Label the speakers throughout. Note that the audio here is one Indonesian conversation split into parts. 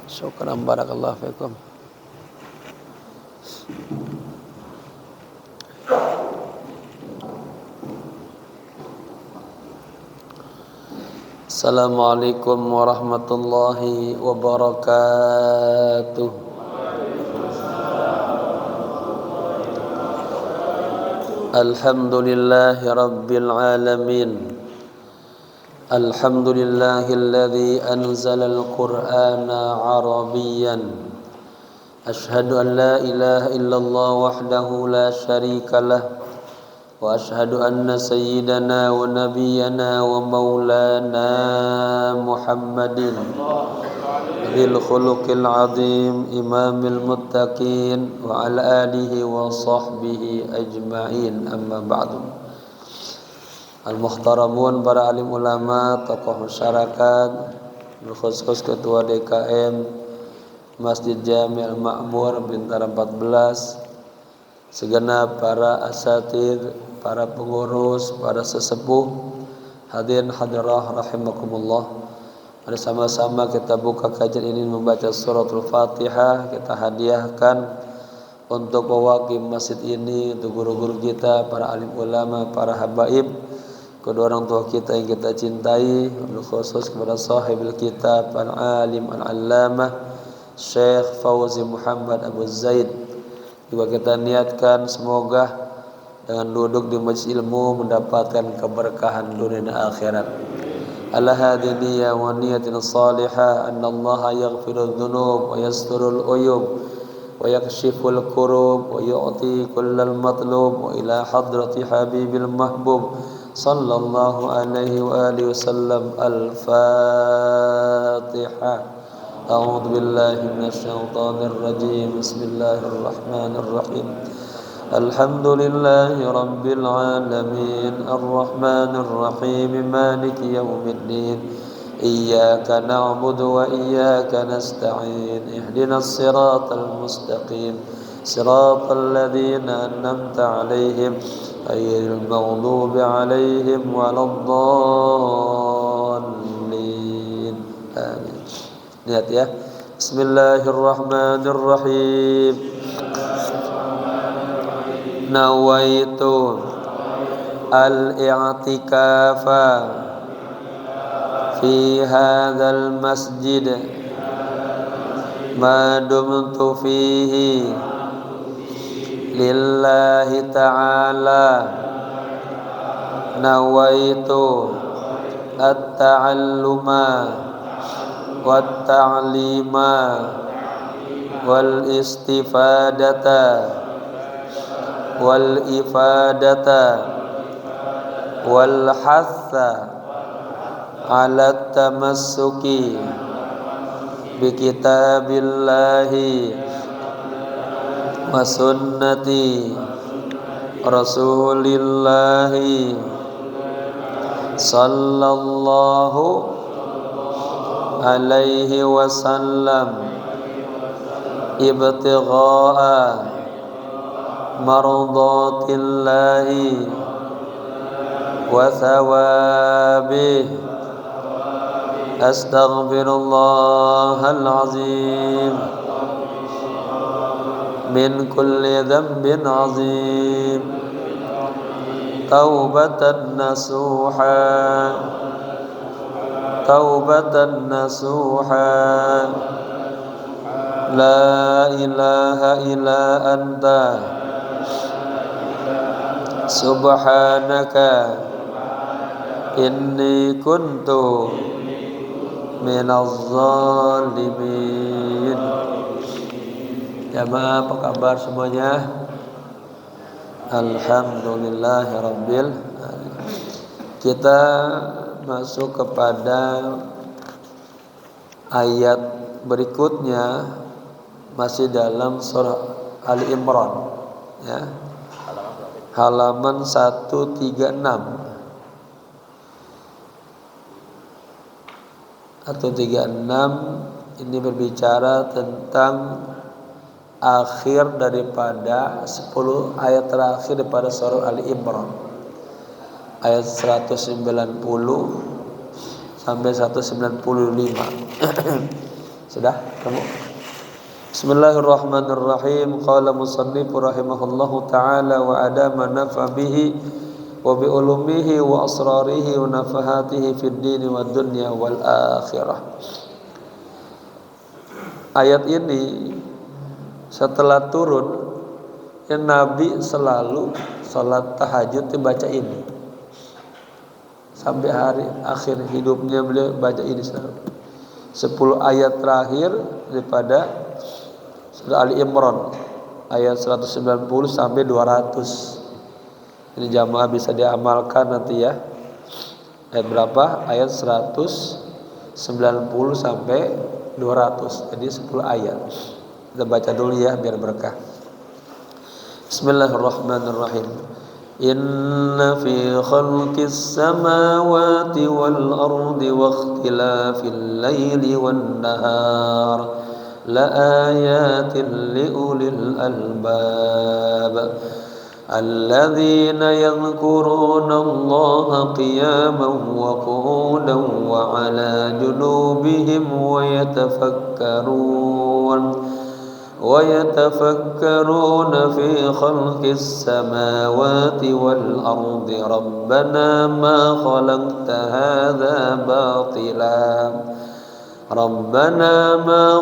Speaker 1: Syukran barakallahu fikum. Assalamualaikum warahmatullahi wabarakatuh. Alhamdulillahi rabbil alamin. Alhamdulillahilladzi anzalal qur'ana arabiyyan. Ashhadu an la ilaha illallah wahdahu la syarika lah. Wa ashhadu anna sayyidana wa nabiyyana wa maulana Muhammadin dzil khuluqil azim imamil muttaqin wa ala alihi wa sahbihi ajma'in, amma ba'du. Al-muhtaramun, para alim ulama, tokoh masyarakat, khusus ketua DKM Masjid Jami' Al-Ma'mur Bintara 14, segenap para asatidz, para pengurus, para sesepuh, hadirin hadirah rahimakumullah. Mari sama-sama kita buka kajian ini membaca suratul Fatihah. Kita hadiahkan untuk mewakili masjid ini, untuk guru-guru kita, para alim ulama, para habaib, kedua orang tua kita yang kita cintai, khusus kepada sahibul kitab al-alim al-allamah Syekh Fauzi Muhammad Abu Zaid. Juga kita niatkan semoga dengan duduk di majlis ilmu mendapatkan keberkahan dunia dan akhirat. Ala hadhihi niyya wa niyatin salihah anna Allah yaghfiru dzunub wa yasturul uyub wa yakshiful kurub wa yu'ti kullal matlub wa ila hadrati habibil mahbub sallallahu alaihi wa alihi wasallam. Al-Fatihah. A'udzu billahi minasy syaithanir rajim. Bismillahirrahmanirrahim. Alhamdulillahi rabbil alamin arrahmanir rahim maliki yaumiddin iyyaka na'budu wa iyyaka nasta'in ihdinas siratal mustaqim siratal ladzina an'amta 'alaihim ghairil maghdubi 'alaihim waladdallin. Amin. Lihat ya. Bismillahirrahmanirrahim. Nawaitu al-i'tikafa fi hadzal masjid ma dumtu fihi lillahi ta'ala. Nawaitu at-ta'alluma wat-ta'lima wal istifadata wal ifadata wal hatha ala tamassuki bi kitabillahi wa sunnati rasulillahi sallallahu alaihi wasallam ibtigha'a mardatillahi wa thawabih. Astaghfirullahal azim min kulli dhanbin azim taubatan nasuha taubatan nasuha. La ilaha illa anta subhanaka inni kuntu minaz zalimin. Jamaah, apa kabar semuanya? Alhamdulillahirabbil alamin. Kita masuk kepada ayat berikutnya masih dalam surah Ali Imran, ya. Halaman 136 atau 36. Ini berbicara tentang akhir daripada 10 ayat terakhir daripada surah Ali Imran, ayat 190 sampai 195. Sudah kamu? Bismillahirrahmanirrahim. Qala musannif rahimahullahu ta'ala wa adama nafa bihi wa bi ulumihi wa asrarihi wa nafahatihi fid din wad dunya wal akhirah. Ayat ini setelah turun, ya Nabi selalu salat tahajud dibaca ini. Sampai hari akhir hidupnya beliau baca ini selalu. 10 ayat terakhir daripada surah Ali Imran, ayat 190 sampai 200. Ini jamaah bisa diamalkan nanti ya. Ayat berapa? Ayat 190 sampai 200. Jadi 10 ayat. Kita baca dulu ya biar berkah. Bismillahirrahmanirrahim. Inna fi khalqis samawati wal ardi wa ikhtilafil laili wan nahar la ayatin li ulil albab alladzina yadhkuruna Allaha qiyaman wa qu'udan wa 'ala junubihim wa يتفكرون في خلق السماوات والأرض ربنا ما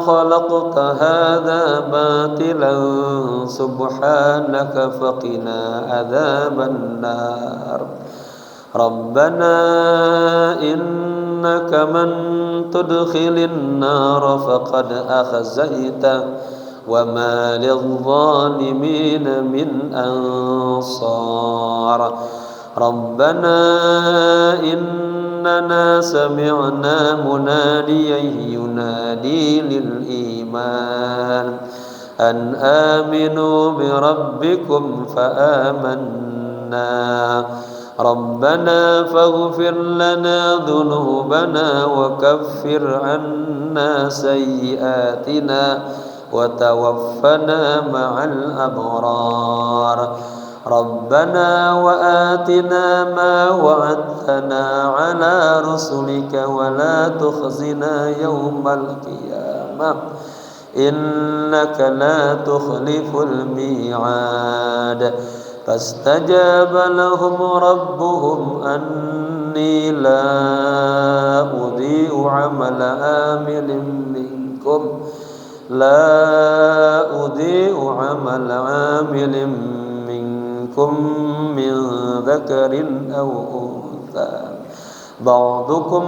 Speaker 1: خلقت هذا باطلا سبحانك فقنا عذاب النار ربنا إنك من تدخل النار فقد أخزيته وما للظالمين من أنصار ربنا إننا سمعنا مناديا ينادي للإيمان أن آمنوا بربكم فآمنا ربنا فاغفر لنا ذنوبنا وكفر عنا سيئاتنا وتوفنا مع الأبرار ربنا وآتنا ما وعدتنا على رسلك ولا تخزنا يوم القيامة إنك لا تخلف الميعاد فاستجاب لهم ربهم أني لا أضيع عمل عامل منكم من ذكر أو أنثى بعضكم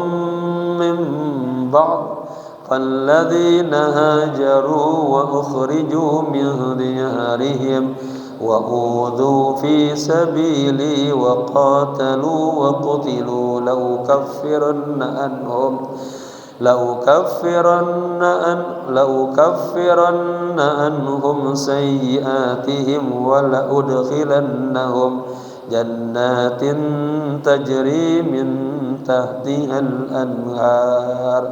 Speaker 1: من بعض فالذين هاجروا وأخرجوا من ديارهم وأوذوا في سبيلي وقاتلوا وقتلوا لأكفرن عنهم سيئاتهم ولأدخلنهم جنات تجري من تحتها الأنهار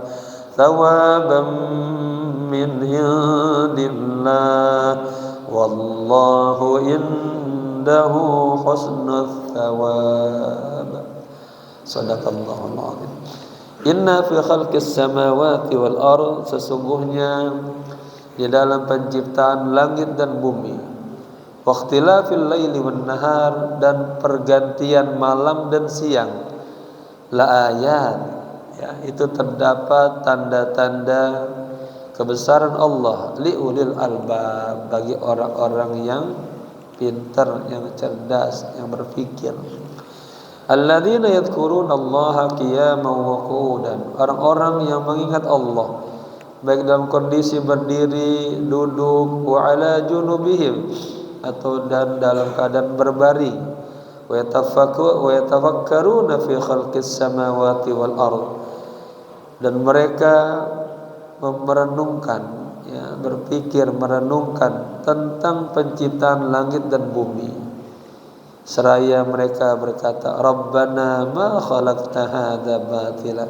Speaker 1: ثوابا من عند الله والله عنده حسن الثواب. Sadaqallahul azim. Inna fi khalqis samawati wal ard, sesungguhnya di dalam penciptaan langit dan bumi, wa ikhtilafil laili wan nahar, dan pergantian malam dan siang, la ayat, ya, itu terdapat tanda-tanda kebesaran Allah li ulil albab, bagi orang-orang yang pintar, yang cerdas, yang berpikir. Alladzina yadhkuruna Allaha qiyaman wa qu'udan, orang-orang yang mengingat Allah baik dalam kondisi berdiri, duduk, wa ala junubihim, atau dan dalam keadaan berbaring, wa yatafakkaruna fi khalqis samawati wal ard, dan mereka merenungkan, ya, berpikir merenungkan tentang penciptaan langit dan bumi. Seraya mereka berkata, Rabbana ma khalaqta hadza batila.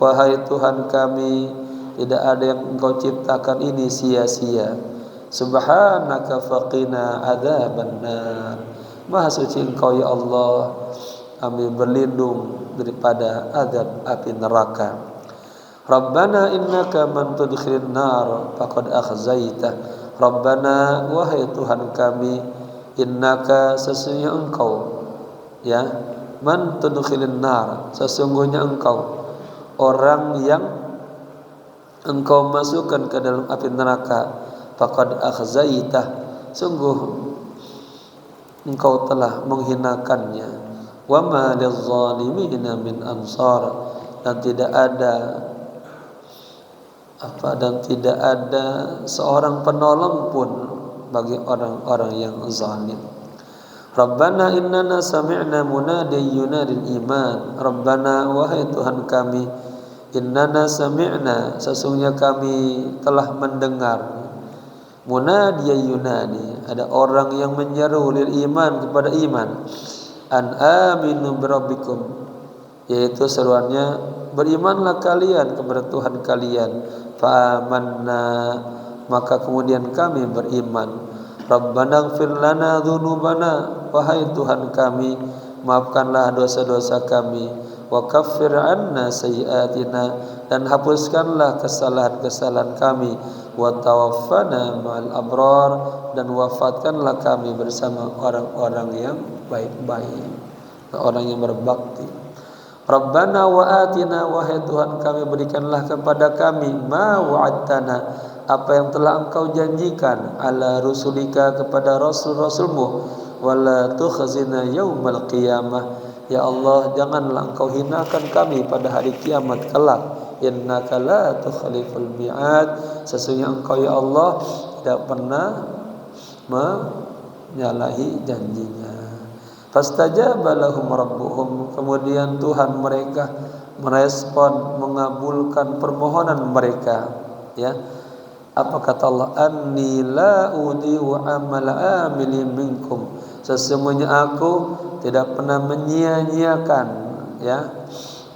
Speaker 1: Wahai Tuhan kami, tidak ada yang Engkau ciptakan ini sia-sia. Subhanaka faqina adzabannar. Maha suci Engkau ya Allah, kami berlindung daripada azab api neraka. Rabbana innaka man tudkhilin nar faqad akhzaitah. Rabbana, wahai Tuhan kami, innaka, sesungguhnya Engkau, ya, man tudkhilin nar, sesungguhnya Engkau orang yang Engkau masukkan ke dalam api neraka, faqad akhzaitah, sungguh Engkau telah menghinakannya. Wa ma lizzalimina min ansar, dan tidak ada seorang penolong pun bagi orang-orang yang zalim. Rabbana innana sami'na munadiyan yunadil iman. Rabbana, wahai Tuhan kami, innana sami'na, sesungguhnya kami telah mendengar, munadiyan yunadi, ada orang yang menyeru lil iman, kepada iman, an aminu birabbikum, yaitu seruannya, berimanlah kalian kepada Tuhan kalian. Fa amanna, maka kemudian kami beriman. Rabbana ighfir lana dzunubana, wahai Tuhan kami, maafkanlah dosa-dosa kami. Wa kaffir anna sayyi'atina, dan hapuskanlah kesalahan-kesalahan kami. Wa tawaffana ma'al abrar, dan wafatkanlah kami bersama orang-orang yang baik-baik, orang yang berbakti. Rabbana wa atina, wahai Tuhan kami, berikanlah kepada kami ma wa'adtana, apa yang telah Engkau janjikan, ala rusulika, kepada rasul-rasulmu, wala tukhzina yaumal qiyamah, ya Allah, janganlah Engkau hinakan kami pada hari kiamat kelak. Innaka la tukhliful mi'ad, sesungguhnya Engkau ya Allah tidak pernah menyalahi janjinya. Fastajaba lahum rabbuhum, kemudian Tuhan mereka merespon, mengabulkan permohonan mereka, ya. Apa kata Allah? Anni la udhi'u amala amilin minkum, sesungguhnya aku tidak pernah menyia-nyiakan, ya,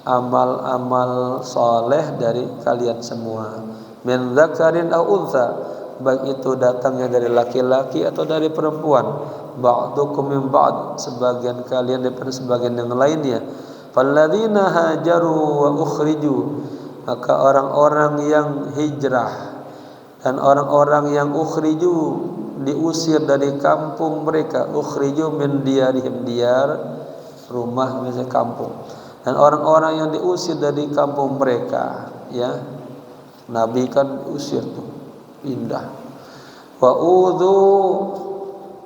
Speaker 1: amal-amal soleh dari kalian semua. Min dzakarin aw untha, baik itu datangnya dari laki-laki atau dari perempuan. Ba'dukum min ba'd, sebagian kalian daripada sebagian yang lainnya. Falladzina hajaru wa ukhriju, maka orang-orang yang hijrah dan orang-orang yang ukhriju, diusir dari kampung mereka. Ukhriju min diyarihim, diyar rumah, misalnya kampung. Dan orang-orang yang diusir dari kampung mereka, ya, Nabi kan diusir tuh, pindah. Wa udhu,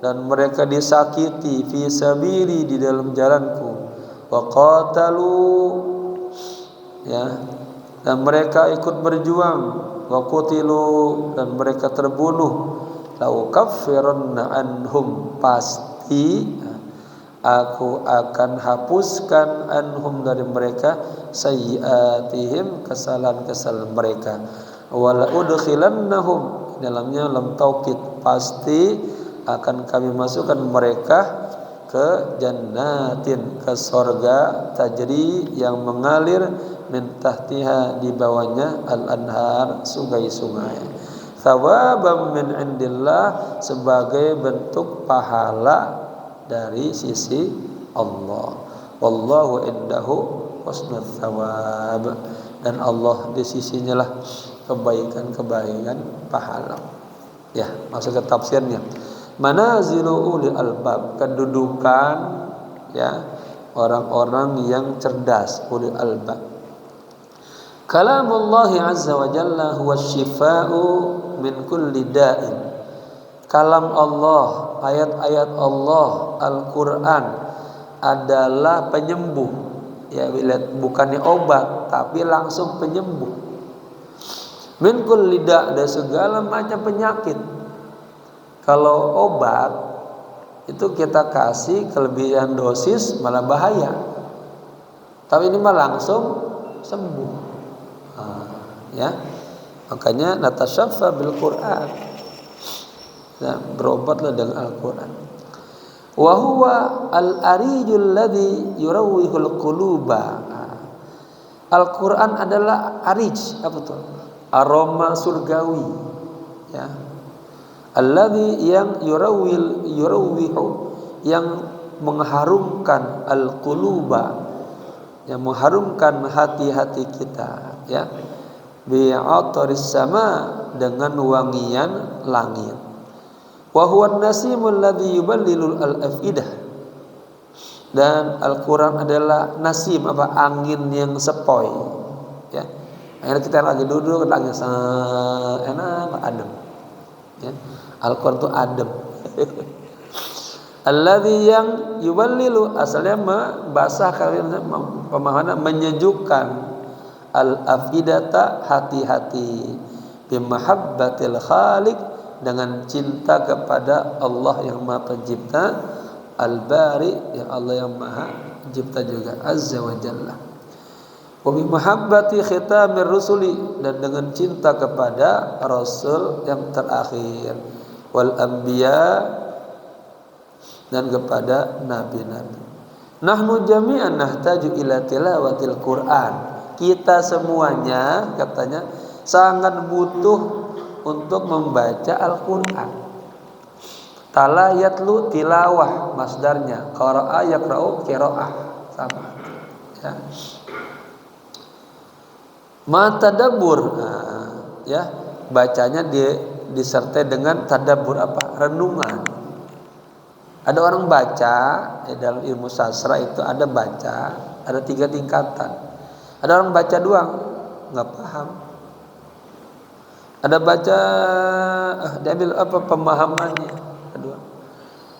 Speaker 1: dan mereka disakiti, fi sabili, di dalam jalanku. Wa qatalu, ya, dan mereka ikut berjuang. Wa qutilu, dan mereka terbunuh. Lau kaffiranna anhum, pasti aku akan hapuskan, anhum, dari mereka, sayyiatihim, kesalahan-kesalahan mereka. Wala udkhilannahum, dalamnya lam taukid, pasti akan kami masukkan mereka ke jannatin, ke sorga, tajri, yang mengalir, min tahtiha, di bawahnya, al-anhar, sungai-sungai. Thawaban min indillah, sebagai bentuk pahala dari sisi Allah. Wallahu indahu husnul thawab, dan Allah di sisinya lah kebaikan-kebaikan pahala. Ya, masuk ke tafsirnya. Manazilu ulil albab, kedudukan, ya, orang-orang yang cerdas, ulil albab. Kalamullahi azza wa jalla huwa syifa'u min kulli da'in. Kalam Allah, ayat-ayat Allah, Al-Quran adalah penyembuh, ya, bukannya obat, tapi langsung penyembuh. Min kulli da', dari segala macam penyakit. Kalau obat itu kita kasih kelebihan dosis malah bahaya, tapi ini mah langsung sembuh. Ya, Makanya natasyaffa bil Quran. Nah, berobatlah dengan Al-Quran. Wa huwa al-arijul ladzi yurawwihul quluba. Al-Quran adalah arij, apa tuh? Aroma surgawi, ya. Alladzi yang yurawwihu, yang mengharumkan al-quluba, yang mengharumkan hati-hati kita, ya. Bi'ataris sama, dengan wangian langit. Wa huwa an-nasimul ladzi yuballilul al-afidah. Dan Al-Quran adalah nasim, apa, angin yang sepoi, ya. Akhirnya kita lagi duduk, angin enak, adem, ya. Al-Quran itu adem. Alladzi yang yuballilu, asalnya basah, kalian pemahaman menyejukkan, al-afidata, hati-hati, bimahabbatil khaliq, dengan cinta kepada Allah yang Maha Pencipta, Al-Bari, yang Allah yang Maha Pencipta juga, Azza wa Jalla. Wa bi mahabbati khitamir rusuli, dan dengan cinta kepada Rasul yang terakhir, wal anbiya, dan kepada nabi-nabi. Nahnu jami'an nahtaju ila tilawatil Quran. Kita semuanya, katanya, sangat butuh untuk membaca Al-Quran. Tala yatlu tilawah, masdarnya. Qara'a yaqra'u qira'ah, sama, ya. Ma tadabbur, ya, bacanya disertai dengan tadabbur, apa? Renungan. Ada orang baca, dalam ilmu sastra itu ada baca, ada 3 tingkatan. Ada orang baca doang, nggak paham. Ada baca, diambil apa pemahamannya. Kedua,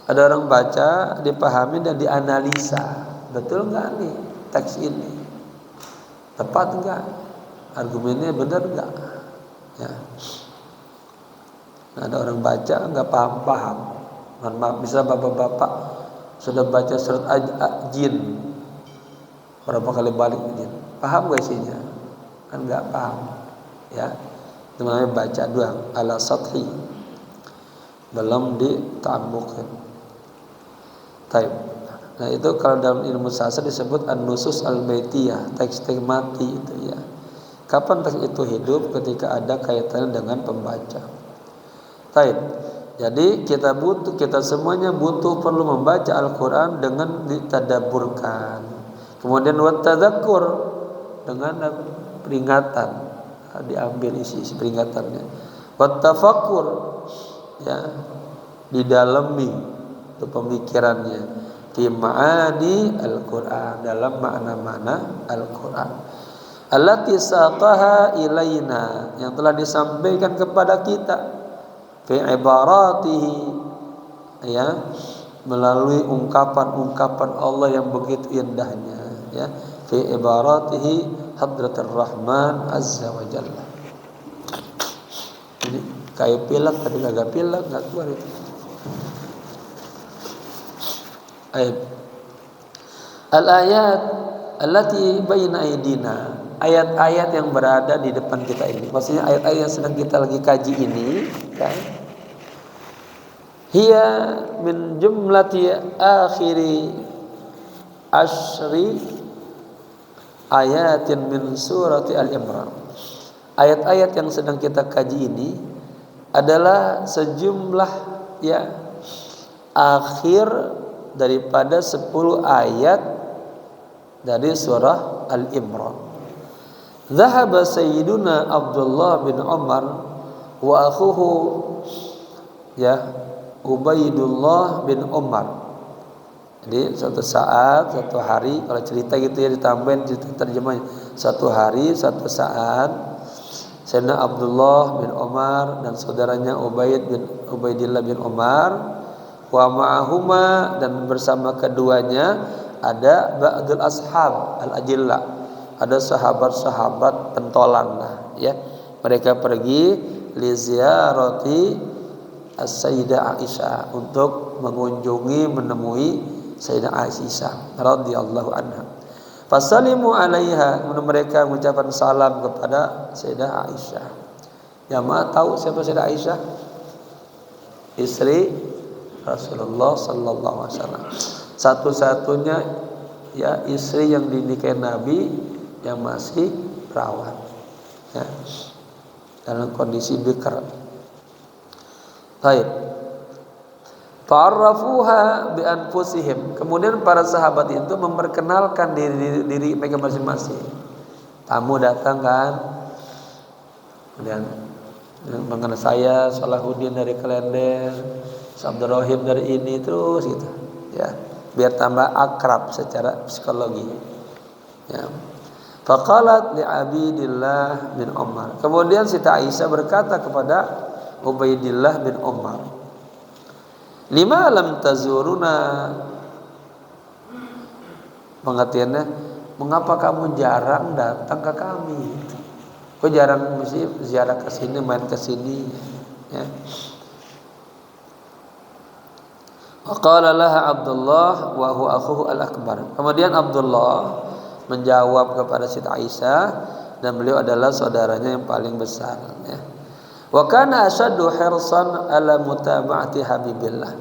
Speaker 1: ada orang baca, dipahami dan dianalisa. Betul nggak nih teks ini? Tepat nggak? Argumennya benar nggak? Ya. Nah, ada orang baca nggak paham. Maaf, misalnya bapak-bapak sudah baca surat Jin berapa kali balik Jin, paham nggak isinya? Kan nggak paham, ya. Itu namanya baca doang, ala sathi, belum dita'ammuqin. Taib. Nah, itu kalau dalam ilmu sastra disebut an-nusus al-baitiyah, teks-teks mati itu, ya. Kapan teks itu hidup? Ketika ada kaitannya dengan pembaca. Taib. Jadi kita semuanya butuh, perlu membaca Al-Quran dengan ditadaburkan. Kemudian wat tadzakkur, dengan peringatan, diambil isi peringatannya. Wat tafakkur, ya, didalami itu pemikirannya. Fi ma'ani Al-Quran, dalam makna-makna Al-Quran. Allati saqaha ilaina, yang telah disampaikan kepada kita. Fi ibaratihi, ya, melalui ungkapan-ungkapan Allah yang begitu indahnya, ya. Fi ibaratihi hadratir Rahman Azza wa Jalla. Ini kayak pilek, tadi kagak pilek, enggak keluar itu. Al-ayat allati baina aydina, ayat-ayat yang berada di depan kita ini, maksudnya ayat-ayat yang sedang kita lagi kaji ini, kan? Hiya min jumlati akhiri asyri ayatin min surati Al-Imran. Ayat-ayat yang sedang kita kaji ini adalah sejumlah, ya, akhir daripada 10 ayat dari surah Al-Imran. Dhahaba Sayyiduna Abdullah bin Umar wa akhuhu, ya, Ubaidullah bin Umar. Jadi suatu saat, satu hari, kalau cerita gitu ya ditambahin cerita terjemahnya. Satu hari, satu saat, Sayyidina Abdullah bin Umar dan saudaranya Ubaidillah bin Umar, wa ma'ahuma, dan bersama keduanya ada ba'dul ashab al-ajillah, ada sahabat-sahabat pentolan lah, ya. Mereka pergi li ziyarati as-sayyidah Aisyah, untuk mengunjungi, menemui Sayyidah Aisyah radhiyallahu anha. Fasalimu alaiha, mereka mengucapkan salam kepada Sayyidah Aisyah. Jamaah tahu siapa Sayyidah Aisyah? Istri Rasulullah sallallahu alaihi wasallam. Satu-satunya ya istri yang dinikahi Nabi yang masih perawan. Ya. Dalam kondisi bikr. Baik. Ta'arrafuha bi anfusihim. Kemudian para sahabat itu memperkenalkan diri mereka masing-masing. Tamu datang kan. Kemudian mengenal saya Salahuddin dari Klender, Abdurrahim dari ini terus gitu. Ya, biar tambah akrab secara psikologi. Ya. Faqalat li Abidillah bin Umar. Kemudian Siti Aisyah berkata kepada Ubaidillah bin Umar, "Lima lam tazuruna?" Pengertiannya, mengapa kamu jarang datang ke kami? Kok jarang mesti ziarah ke sini, main ke sini, ya. Qala laha Abdullah wa huwa akhuhu al-akbar. Kemudian Abdullah menjawab kepada Siti Aisyah, dan beliau adalah saudaranya yang paling besar, ya. Wa kana asyaddu hirsan ala mutaba'ati Habibillah.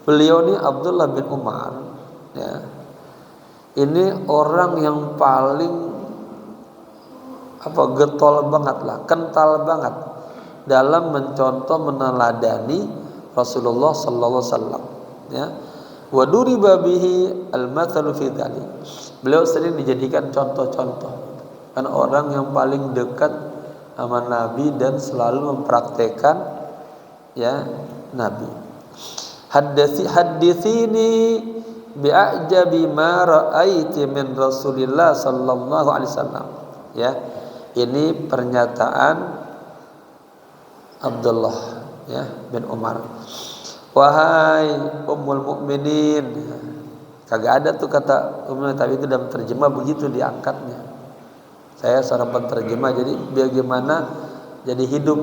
Speaker 1: Beliau ini Abdullah bin Umar, ya. Ini orang yang paling getol banget lah, kental banget dalam mencontoh meneladani Rasulullah sallallahu alaihi wasallam, ya. Wa duriba bihi al-mathalu fi dzalik. Beliau sering dijadikan contoh-contoh, kan orang yang paling dekat sama Nabi dan selalu mempraktekkan ya Nabi. Haditsini bi'ajabi ma ra'aiti min Rasulillah sallallahu alaihi wasallam, ya. Ini pernyataan Abdullah, ya, bin Umar. Wahai Ummul Mukminin. Kagak ada tuh kata Ummul, tapi itu dalam terjemah begitu diangkatnya. Saya seorang penterjemah, jadi bagaimana jadi hidup,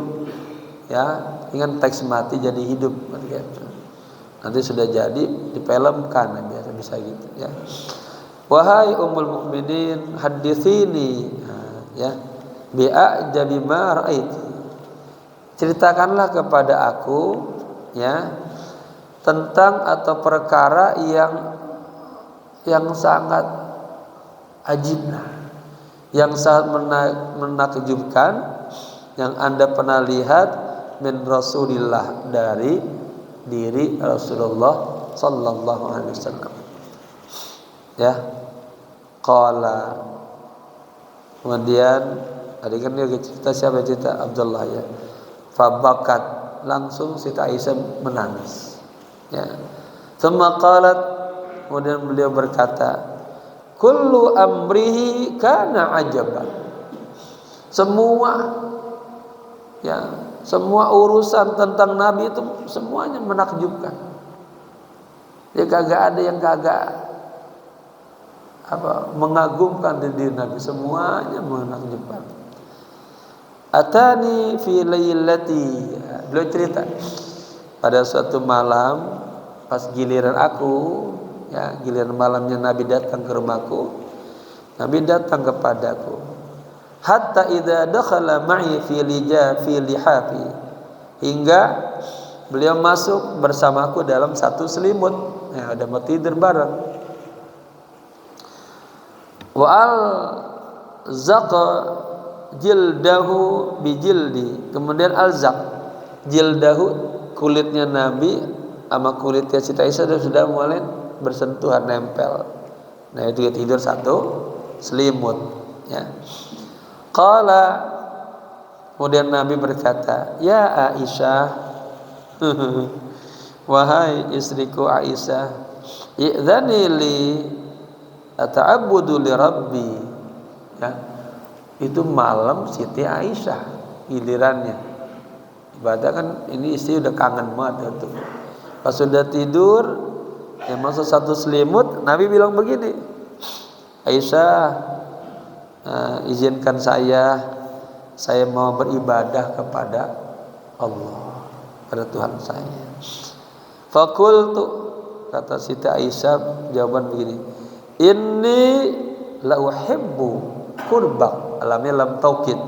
Speaker 1: ya. Ingat teks mati jadi hidup gitu. Nanti sudah jadi difilmkan, biasa bisa gitu, ya. Wahai Ummul Mukminin, haditsini, ya, bi'ajabi ma ra'aiti. Ceritakanlah kepada aku, ya, tentang atau perkara yang sangat ajibna, yang sangat menakjubkan, yang Anda pernah lihat min Rasulillah, dari diri Rasulullah sallallahu alaihi wasallam, ya. Qala, kemudian tadi kan dia cerita, siapa cerita? Abdullah, ya. Fabakat, langsung Siti Aisyah menangis, ya. Tsumma qalat, kemudian beliau berkata, kullu amrihi kana ajaban. Semua urusan tentang Nabi itu semuanya menakjubkan. Ya kagak ada yang kagak mengagumkan diri Nabi, semuanya menakjubkan. Atani fi lailati, beliau cerita, pada suatu malam pas giliran aku, ya, giliran malamnya Nabi datang ke rumahku. Nabi datang kepadaku, hatta idza dakhala ma'i fi lihafi, hingga beliau masuk bersamaku dalam satu selimut, ya, ada mau tidur bareng. Wa al zaqa jildahu bijildi, kemudian alzaq jildahu, kulitnya Nabi sama kulitnya Siti Aisyah sudah mulai bersentuhan, nempel. Nah, itu tidur satu selimut, ya. Qala, kemudian Nabi berkata, ya Aisyah, wahai istriku Aisyah, i'dzani li ata'abbudu li rabbi, ya. Itu malam Siti Aisyah gilirannya ibadah, kan ini istri udah kangen banget tuh. Pas sudah tidur, yang masuk satu selimut, Nabi bilang begini, Aisyah, izinkan saya mau beribadah kepada Allah, pada Tuhan saya. Fakultu, kata Siti Aisyah jawaban begini, inni la uhibbu qurbak, alamnya lam taukid,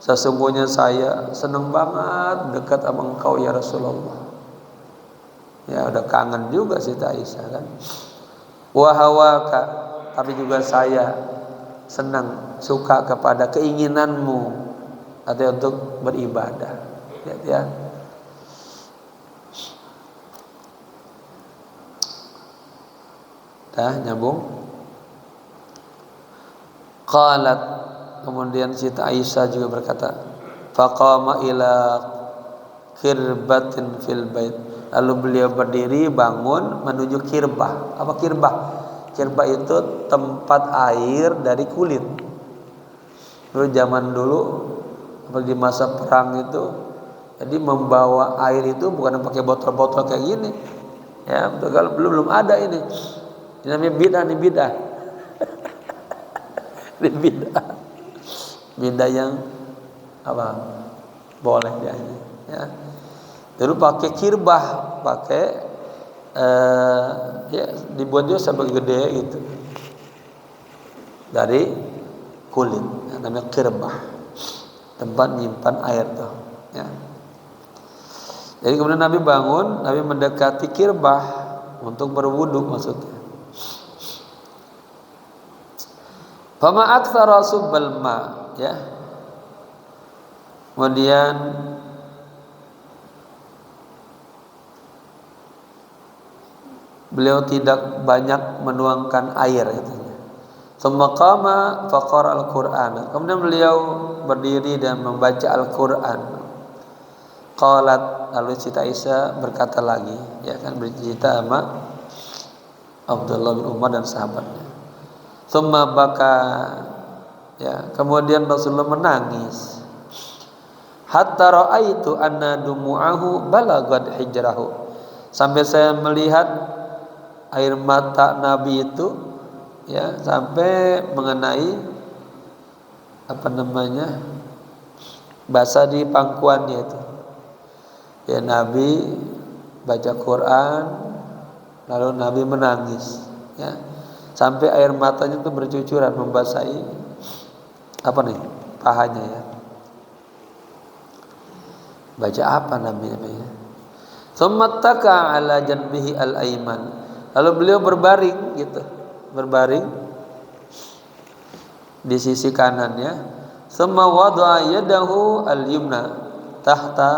Speaker 1: sesungguhnya saya senang banget dekat sama engkau ya Rasulullah. Ya udah kangen juga si Aisyah kan. Wa hawaka, tapi juga saya senang, suka kepada keinginanmu atau untuk beribadah. Lihat ya. Dah nyambung. Qalat, kemudian Siti Aisyah juga berkata, faqama ila kirbatin fil bait. Lalu beliau berdiri bangun menuju kirbah. Apa kirbah? Kirbah itu tempat air dari kulit. Dulu zaman dulu di masa perang itu, jadi membawa air itu bukan pakai botol-botol kayak gini. Ya, kalau belum ada ini. Ini namanya bidah nih, bidah. Ini bidah. Bidah yang apa? Boleh ya. Dulu pakai kirbah, pakai ya dibuat juga sampai gede gitu. Dari kulit, namanya kirbah. Tempat nyimpan air tuh, ya. Jadi kemudian Nabi bangun, Nabi mendekati kirbah untuk berwudu maksudnya. Fama aktsara subbal ma, ya. Kemudian beliau tidak banyak menuangkan air katanya. Tsumma qama faqara al-Qur'an. Kemudian beliau berdiri dan membaca Al-Qur'an. Qalat, lalu Siti Aisyah berkata lagi, ya kan, bercerita sama Abdullah bin Umar dan sahabatnya. Tsumma baka, ya, kemudian Rasulullah menangis. Hatta ra'aitu anna dumu'ahu balaghat hijrahu. Sampai saya melihat air mata Nabi itu, ya, sampai mengenai apa namanya, basah di pangkuannya itu. Ya, Nabi baca Quran, lalu Nabi menangis, ya, sampai air matanya itu bercucuran membasahi apa nih, pahanya, ya. Baca apa namanya? Tsumma taka ala janbihi al-aiman. Lalu beliau berbaring gitu, berbaring di sisi kanannya. Tsumma wada'a yadahu al-yumna tahta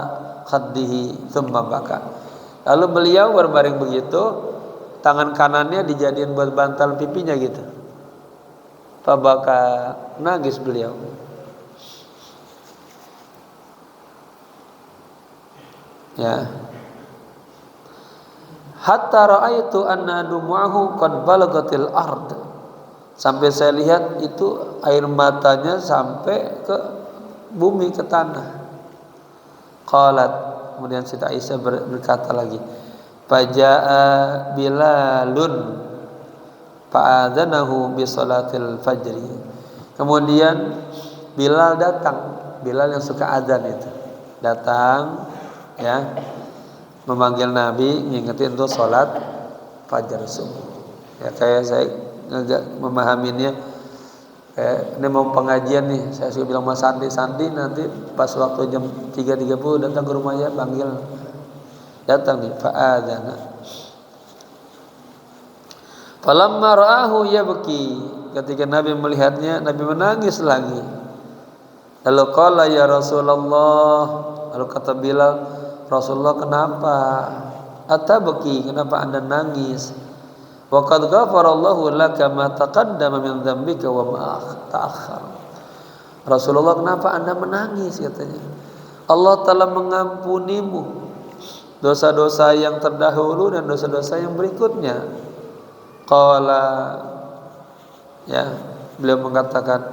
Speaker 1: khaddihi tsumma baka. Lalu beliau berbaring begitu, tangan kanannya dijadiin buat bantal pipinya gitu. Fabaka, nangis beliau. Ya. Hatta ra'aitu anna dumu'ahu qad balagatil ard. Sampai saya lihat itu air matanya sampai ke bumi, ke tanah. Qalat, kemudian Siti Aisyah berkata lagi, faja'a Bilalun fa'adzanahu bi salatil fajri. Kemudian Bilal datang, Bilal yang suka azan itu datang, ya, memanggil Nabi, ngingetin untuk sholat fajar subuh. Ya, kayak saya agak memahaminya, kayak ini mau pengajian nih, saya suka bilang Mas Sandi nanti pas waktu jam 3.30 datang ke rumahnya, panggil, datang nih, fa'adzana. Falamma ra'ahu yabki, ketika Nabi melihatnya, Nabi menangis lagi. Lalu qala ya Rasulullah, lalu kata Bilal, Rasulullah, kenapa? Atabki, kenapa Anda nangis? Wa qad ghafarallahu laka ma taqaddama min dzambika wa ma ta'akhkhar. Rasulullah, kenapa Anda menangis, katanya? Allah telah mengampunimu dosa-dosa yang terdahulu dan dosa-dosa yang berikutnya. Qala, ya, beliau mengatakan,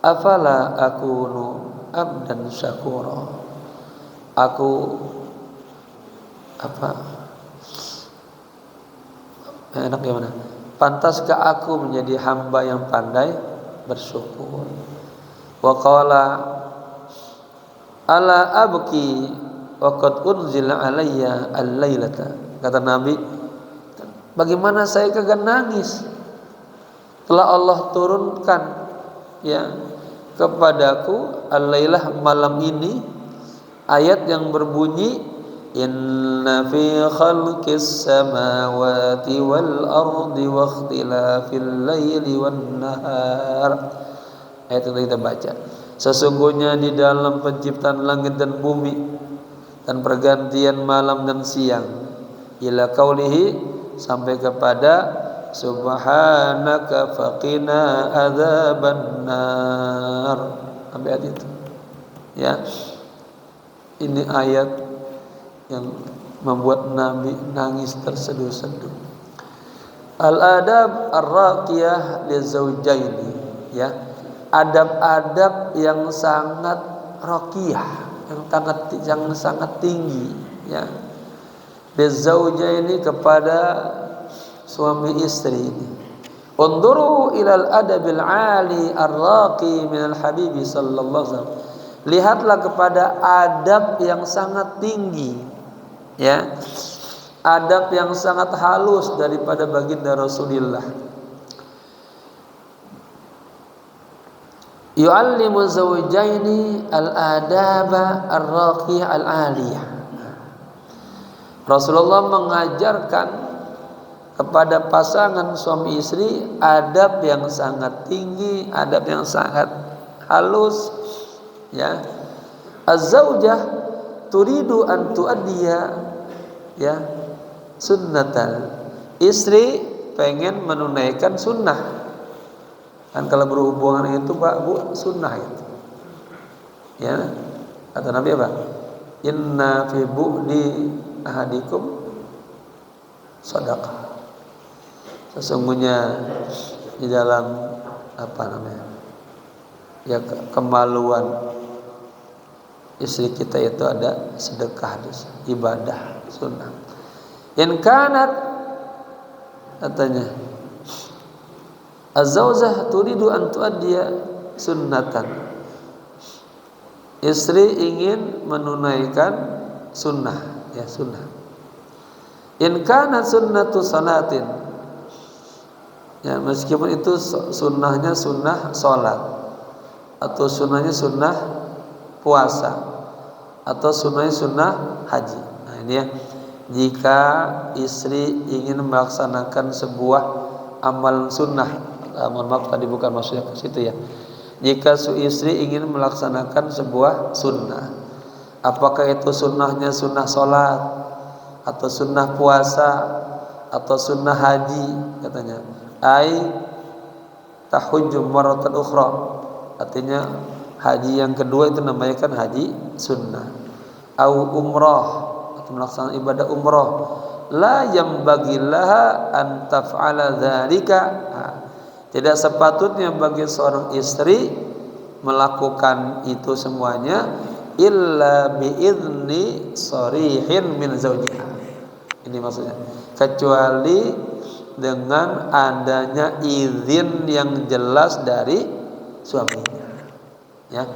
Speaker 1: afala akunu abdan syakura. Aku apa? Enak gimana? Pantaskah aku menjadi hamba yang pandai bersyukur? Wa qala ala abki wa qad unzila alayya al-lailata. Kata Nabi, bagaimana saya kagak nangis? Telah Allah turunkan, ya, kepadaku al-lailah malam ini ayat yang berbunyi inna fi khalqis samawati wal ardi wa ikhtilafil laili wan nahar. Ayat yang kita baca, sesungguhnya di dalam penciptaan langit dan bumi dan pergantian malam dan siang, ila qaulihi, sampai kepada subhanaka faqina adzabannar, sampai ayat itu ya. Ini ayat yang membuat Nabi nangis terseduh-seduh. Al-adab ar-raqiyah lizaujaini, ya, adab-adab yang sangat raqiyah, yang sangat tinggi, ya, lizaujaini, kepada suami istri ini. Unduru ilal adabil ali ar-raqi minal habibi sallallahu alaihi wasallam. Lihatlah kepada adab yang sangat tinggi, ya, adab yang sangat halus daripada baginda Rasulullah. Yu'allimu zawjaini al-adaba ar-raqiyah al-aliyah. Rasulullah mengajarkan kepada pasangan suami istri adab yang sangat tinggi, adab yang sangat halus, ya. Az-zaujah turidu an tuaddiya, ya, sunnatan. Istri pengen menunaikan sunnah. Kan kalau berhubungan itu Pak Bu, sunnah itu. Ya. Kata Nabi apa? Inna fi bu'di ahadikum shadaqah. Sesungguhnya di dalam apa namanya? Ya, kemaluan istri kita itu ada sedekah, ibadah, sunnah. In kanat, katanya, az-zawjah turidu an tuaddiya sunnatan. Istri ingin menunaikan sunnah, ya, sunnah. In kanat sunnatu salatin, ya, meskipun itu sunnahnya sunnah salat, atau sunnahnya sunnah puasa, atau sunnahnya sunnah haji. Nah ini ya, jika istri ingin melaksanakan sebuah amal sunnah, mohon maaf tadi bukan maksudnya ke situ ya. Jika istri ingin melaksanakan sebuah sunnah, apakah itu sunnahnya sunnah sholat, atau sunnah puasa, atau sunnah haji, katanya, ai tahujju marratan ukhra, artinya haji yang kedua itu namanya kan haji sunnah, au umrah, atau melaksanakan ibadah umrah, la yambagillaha an taf'ala dzalika. Tidak sepatutnya bagi seorang istri melakukan itu semuanya illa biizni sharihin min zawjiha. Ini maksudnya, kecuali dengan adanya izin yang jelas dari suaminya. Ya,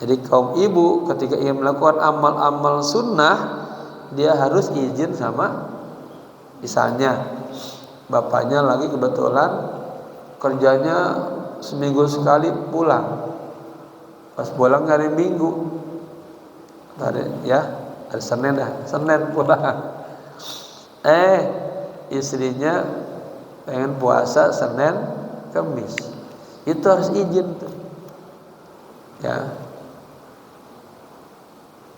Speaker 1: jadi kaum ibu ketika ia melakukan amal-amal sunnah, dia harus izin sama, misalnya bapaknya lagi kebetulan kerjanya seminggu sekali pulang, pas pulang hari Minggu, hari Senin pulang, istrinya pengen puasa Senin Kamis, itu harus izin tuh. Ya,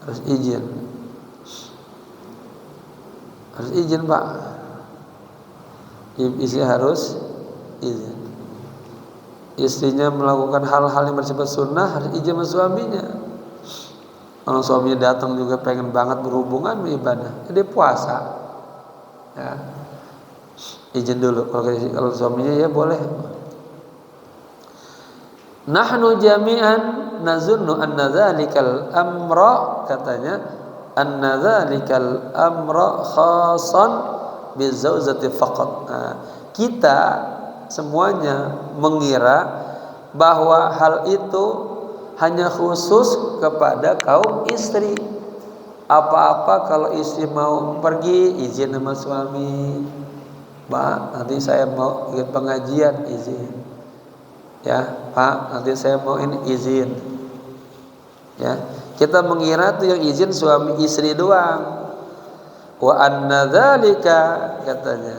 Speaker 1: harus izin Pak, istri harus izin. Istrinya melakukan hal-hal yang bersifat sunnah harus izin sama suaminya. Kalau suaminya datang juga pengen banget berhubungan ibadah, jadi puasa, ya, izin dulu. Kalau suaminya ya boleh. Nahnu jami'an nazunnu anna dzalikal amra, katanya, anna dzalikal amra khasan bizaujati faqat. Nah, kita semuanya mengira bahwa hal itu hanya khusus kepada kaum istri. Apa-apa kalau istri mau pergi, izin sama suami. Mbak, nanti saya mau ikut pengajian, izin. Ya, Pak, nanti saya mau ini izin. Ya, kita mengira tuh yang izin suami istri doang. Wa anna dzalika katanya.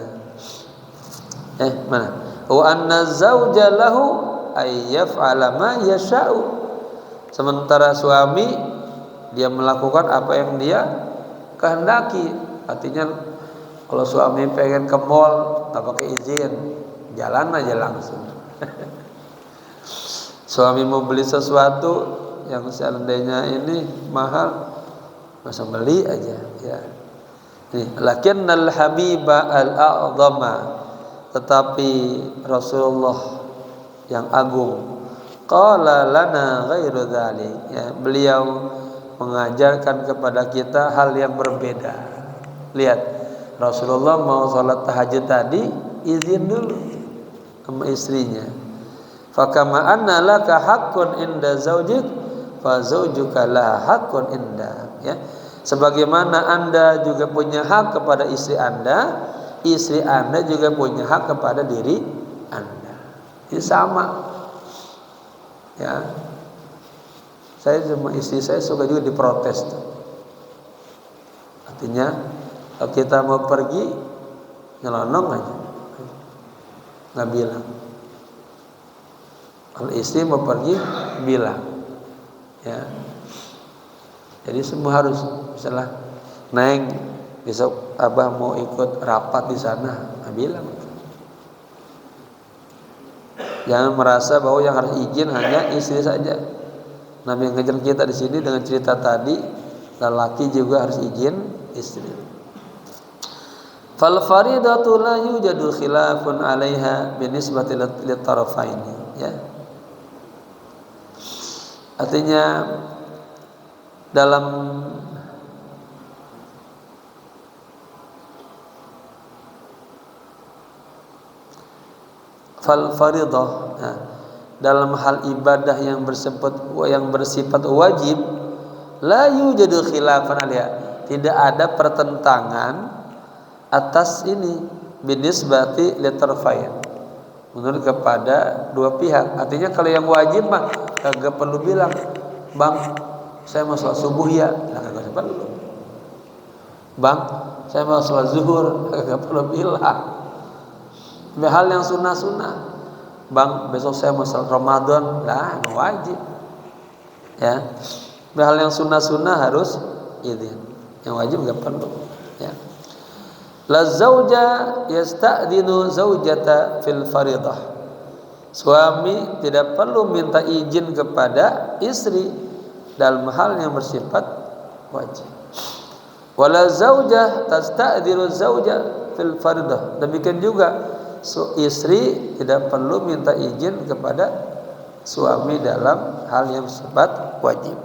Speaker 1: Mana? Wa anna zauja lahu ay yaf'ala ma yasha'u. Sementara suami dia melakukan apa yang dia kehendaki. Artinya kalau suami pengen ke mall tak pakai izin, jalan aja langsung. Suami mau beli sesuatu yang seandainya ini mahal, masa beli aja ya. Lakinnal habiba al-a'zama, tetapi Rasulullah yang agung, qala lana ghairu dzalik, ya, beliau mengajarkan kepada kita hal yang berbeda. Lihat, Rasulullah mau sholat tahajud tadi izin dulu sama istrinya. Fakama anna laka haqqun inda zaujik fa zaujuka la haqqun inda, ya. Sebagaimana Anda juga punya hak kepada istri Anda juga punya hak kepada diri Anda. Ini sama. Ya. Saya sama istri saya suka juga diprotes. Artinya kalau kita mau pergi nyelonong aja, nggak bilang. Kalau istri mau pergi bilang, ya. Jadi semua harus, misalnya Neng besok Abah mau ikut rapat di sana, bilang. Jangan merasa bahwa yang harus izin hanya istri saja. Nabi yang ngejar kita di sini dengan cerita tadi, lelaki juga harus izin istri. Fal faridatu la yujadu khilafun 'alaiha binisbati lit tarafaini, ya. Artinya dalam fal faridah, nah, dalam hal ibadah yang bersifat wajib, la yujadu khilafan 'alaiha, tidak ada pertentangan atas ini binisbati litarfain, menurut kepada dua pihak. Artinya kalau yang wajib mah kagak perlu bilang, Bang, saya mau sholat subuh ya, kagak perlu. Bang, saya mau sholat zuhur, kagak perlu bilang. Hal yang sunnah-sunnah, Bang, besok saya mau sholat Ramadan, lah wajib. Ya, hal yang sunnah-sunnah harus izin, yang wajib nggak perlu. Ya. La zauja yasta'dinu zaujata fil faridah. Suami tidak perlu minta izin kepada istri dalam hal yang bersifat wajib. Wala zaujah tasta'dinu zauja fil faridah. Demikian juga istri tidak perlu minta izin kepada suami dalam hal yang bersifat wajib.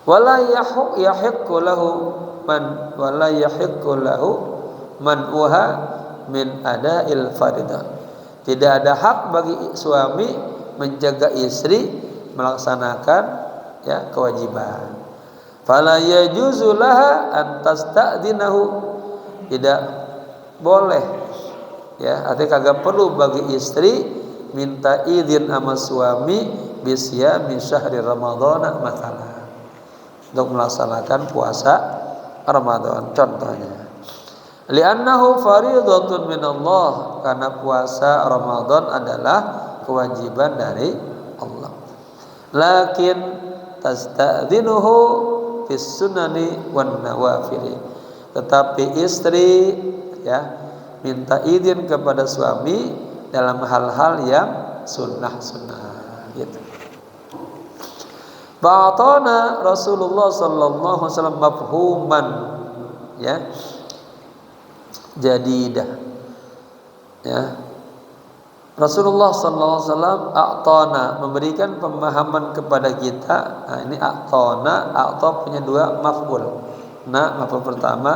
Speaker 1: Wala yahiqqu lahu man uha min ada'il faridah. Tidak ada hak bagi suami menjaga istri melaksanakan, ya, kewajiban. Fala yajuzu laha an tasta'dinahu, tidak boleh, ya, artinya kagak perlu bagi istri minta izin sama suami bisyami syahri Ramadan masalah, untuk melaksanakan puasa Ramadan contohnya. Li'annahu faridatun minallah, karena puasa Ramadan adalah kewajiban dari Allah. Lakin tasta'dzinuhu fis sunani wan nawafili, tetapi istri, ya, minta izin kepada suami dalam hal-hal yang sunnah-sunnah, gitu. Ba'atana Rasulullah sallallahu alaihi wasallam mafhuman, ya, jadidah, ya. Rasulullah sallallahu alaihi wasallam a'tana, memberikan pemahaman kepada kita. Nah, ini a'tana, a'ta punya dua maf'ul. Nah, maf'ul pertama,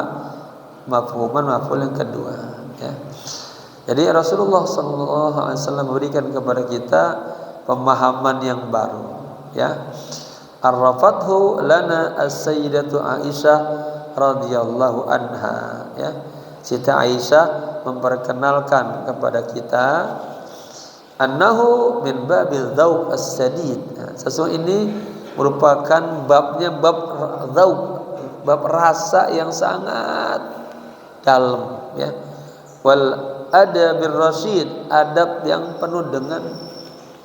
Speaker 1: mafhuman, maf'ul yang kedua, ya. Jadi Rasulullah sallallahu alaihi wasallam memberikan kepada kita pemahaman yang baru, ya. Arrafathu lana as-sayyidatu Aisyah radhiyallahu anha, ya. Siti Aisyah memperkenalkan kepada kita annahu min babil dzauq as-sadid. Sesungguhnya ini merupakan babnya bab dzauq, bab rasa yang sangat dalam ya. Wal adabir rasyid, adab yang penuh dengan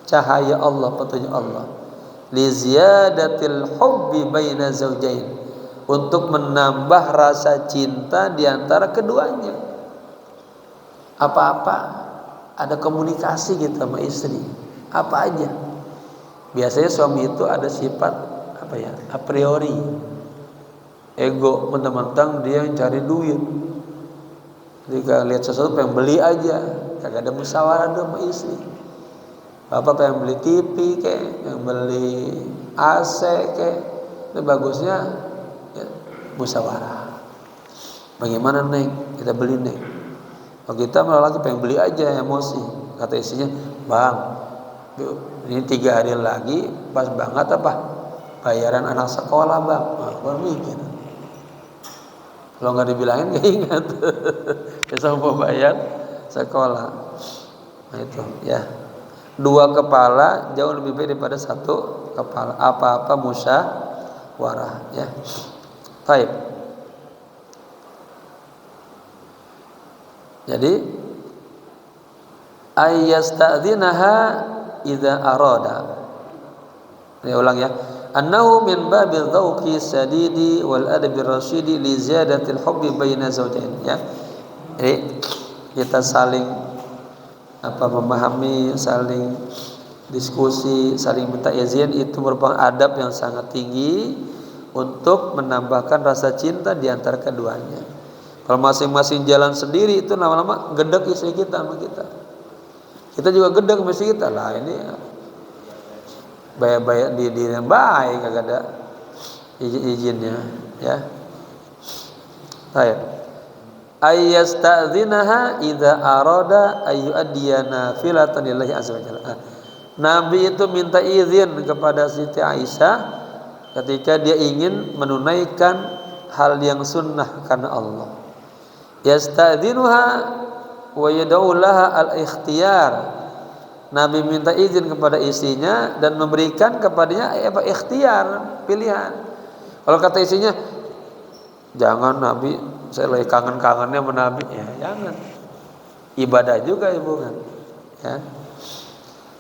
Speaker 1: cahaya Allah, petunjuk Allah. Li ziyadatil hubbi baina zaujain, untuk menambah rasa cinta di antara keduanya. Apa-apa ada komunikasi gitu sama istri, apa aja. Biasanya suami itu ada sifat apa ya, a priori ego, mentang-mentang dia yang cari duit. Jika lihat sesuatu pengen beli aja, kagak ada musyawarah sama istri. Bapak pengen beli TV kayak, yang beli AC kayak, itu bagusnya ya, musyawarah. Bagaimana Neng? Kita beli Neng. Kalau kita malah lagi pengen beli aja, emosi. Kata istrinya, Bang, ini 3 hari lagi pas banget apa bayaran anak sekolah Bang. Nah, baru mikir. Kalau nggak dibilangin nggak ingat. Bisa mau bayar sekolah. Nah itu ya. 2 kepala jauh lebih baik daripada 1 kepala. Apa-apa musyawarah ya. Baik. Jadi ayyastadzinaha idza arada. Saya ulang ya. Annahu min babil dzauqi sadidi wal adabi rasyidi li ziyadatil hubbi baina zawjain ya. Jadi kita saling memahami, saling diskusi, saling minta izin, itu merupakan adab yang sangat tinggi untuk menambahkan rasa cinta di antara keduanya. Kalau masing-masing jalan sendiri itu lama-lama gedek istri kita sama kita. Kita juga gedek sama istri kita lah, ini bayar-bayar di yang baik, kagak ada izinnya ya. Baik. Ayyastadzinaha idza arada ayyu'addiya nafilatan lillahi azza wajalla. Nabi itu minta izin kepada Siti Aisyah ketika dia ingin menunaikan hal yang sunnah karena Allah. Yastadzinuha wa yad'u laha al-ikhtiyar. Nabi minta izin kepada istrinya dan memberikan kepadanya ikhtiar, pilihan. Kalau kata istrinya, jangan Nabi, saya lagi kangen-kangennya sama Nabi, ya jangan. Ibadah juga ibu kan, ya.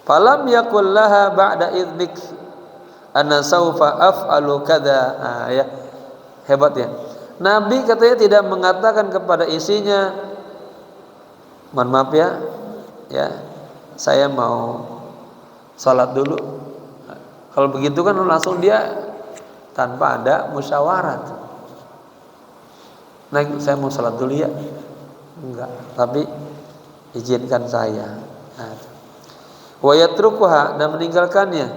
Speaker 1: Falam yakul laha ba'da idnik ana saufa af'alu kadza. Ya. Hebat ya. Nabi katanya tidak mengatakan kepada istrinya, mohon maaf ya, saya mau sholat dulu. Kalau begitu kan langsung dia tanpa ada musyawarah. Nah, saya mau sholat dulu ya. Enggak, tapi izinkan saya. Wa yatrukuha, dan meninggalkannya.